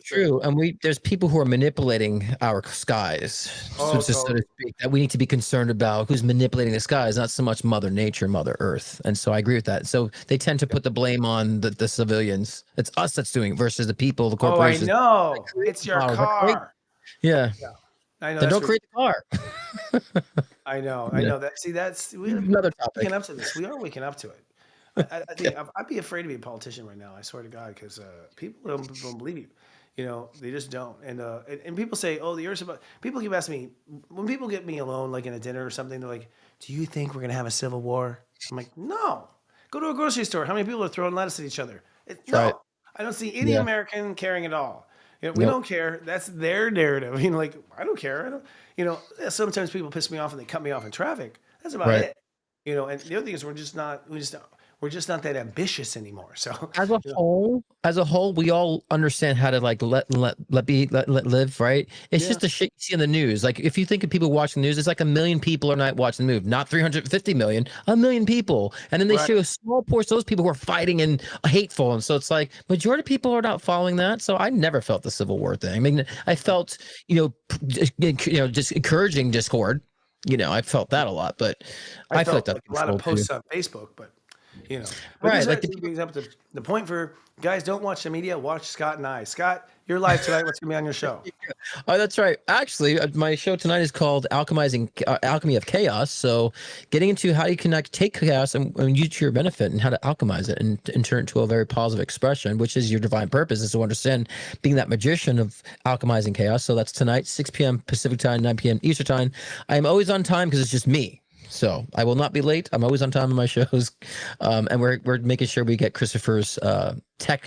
True, and there's people who are manipulating our skies, Oh, just so totally. to speak, that we need to be concerned about. Who's manipulating the skies? Not so much Mother Nature, Mother Earth, and so I agree with that. So they tend to put the blame on the civilians. It's us that's doing it versus the people, the Oh, I corporations. know. It's your Models. Like, car. Yeah, I know. then That's don't create the car. I know. Yeah. I know that. See, we're Another topic. waking up to this. We are waking up to it. I think I'd be afraid to be a politician right now. I swear to God, because people don't believe you. You know, they just don't. And people say, "Oh, the Earth's about." People keep asking me when people get me alone, like in a dinner or something. They're like, "Do you think we're gonna have a civil war?" I'm like, "No." Go to a grocery store. How many people are throwing lettuce at each other? No, Right. I don't see any Yeah. American caring at all. You know, we Nope. don't care. That's their narrative. You know, like I don't care. I don't. You know, sometimes people piss me off and they cut me off in traffic. That's about Right. it. You know, and the other thing is we're just not that ambitious anymore. So As a you know, whole, we all understand how to like let live, right? It's yeah, just the shit you see in the news. Like if you think of people watching the news, it's like a million people a night watching the news, not 350 million, a million people. And then they right. show a small portion of those people who are fighting and hateful. And so it's like majority of people are not following that. So I never felt the Civil War thing. I mean, I felt, just encouraging discord. You know, I felt that a lot, but I I feel like felt that's like a lot of control too. posts on Facebook, but you know. But Right, this like the actually brings up the point for guys, don't watch the media, watch Scott and I. Scott, you're live tonight. What's going to be on your show? Oh, that's right. Actually, my show tonight is called Alchemy of Chaos. So, getting into how you take chaos and use it to your benefit, and how to alchemize it and turn it into a very positive expression, which is your divine purpose, is to understand being that magician of alchemizing chaos. So that's tonight, 6 p.m. Pacific time, 9 p.m. Eastern time. I am always on time because it's just me. So I will not be late. I'm always on time in my shows, and we're making sure we get Christopher's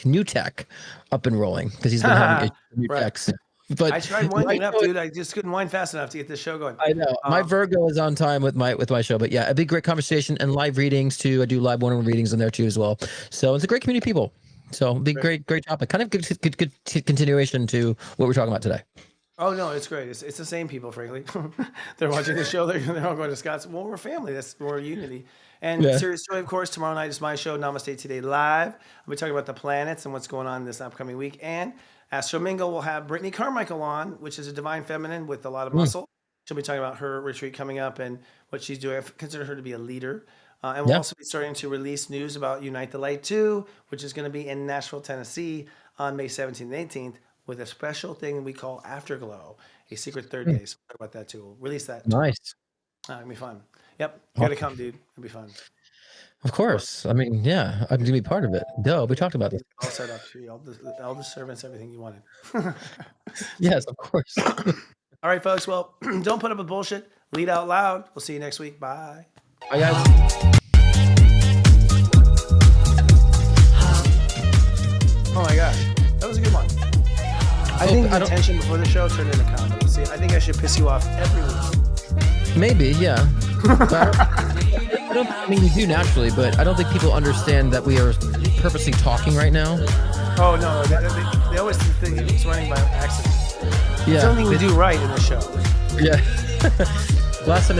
new tech up and rolling, because he's been having new Right. techs. But I tried winding up, dude. I just couldn't wind fast enough to get this show going. I know my Virgo is on time with my show, but yeah, a big great conversation and live readings too. I do live one-on-one readings in there too as well. So it's a great community of people. So big great topic. Kind of good continuation to what we're talking about today. Oh no, it's great. It's the same people, frankly. They're watching the show. They're all going to Scott's. Well, we're family. That's more unity. And Serious Joy, of course, tomorrow night is my show, Namaste Today Live. I'll be talking about the planets and what's going on this upcoming week. And Astro Mingle will have Brittany Carmichael on, which is a divine feminine with a lot of muscle. She'll be talking about her retreat coming up and what she's doing. I consider her to be a leader. And we'll also be starting to release news about Unite the Light 2, which is going to be in Nashville, Tennessee on May 17th and 18th, with a special thing we call Afterglow, a secret third day. So we'll talk about that too. We'll release that. Nice. It'll be fun. Yep. You got to come, dude. It'll be fun. Of course. I mean, yeah, I'm going to be part of it. We talked about this. All set up for you. All the servants, everything you wanted. Yes, of course. All right, folks. Well, don't put up with bullshit. Lead out loud. We'll see you next week. Bye. Bye, guys. Oh my gosh. That was a good one. I think the tension before the show turned into comedy. See, I think I should piss you off every week. Maybe, yeah. I mean, we do naturally, but I don't think people understand that we are purposely talking right now. Oh, no. They always think it's running by accident. Yeah. It's something we do right in the show. Yeah. Last time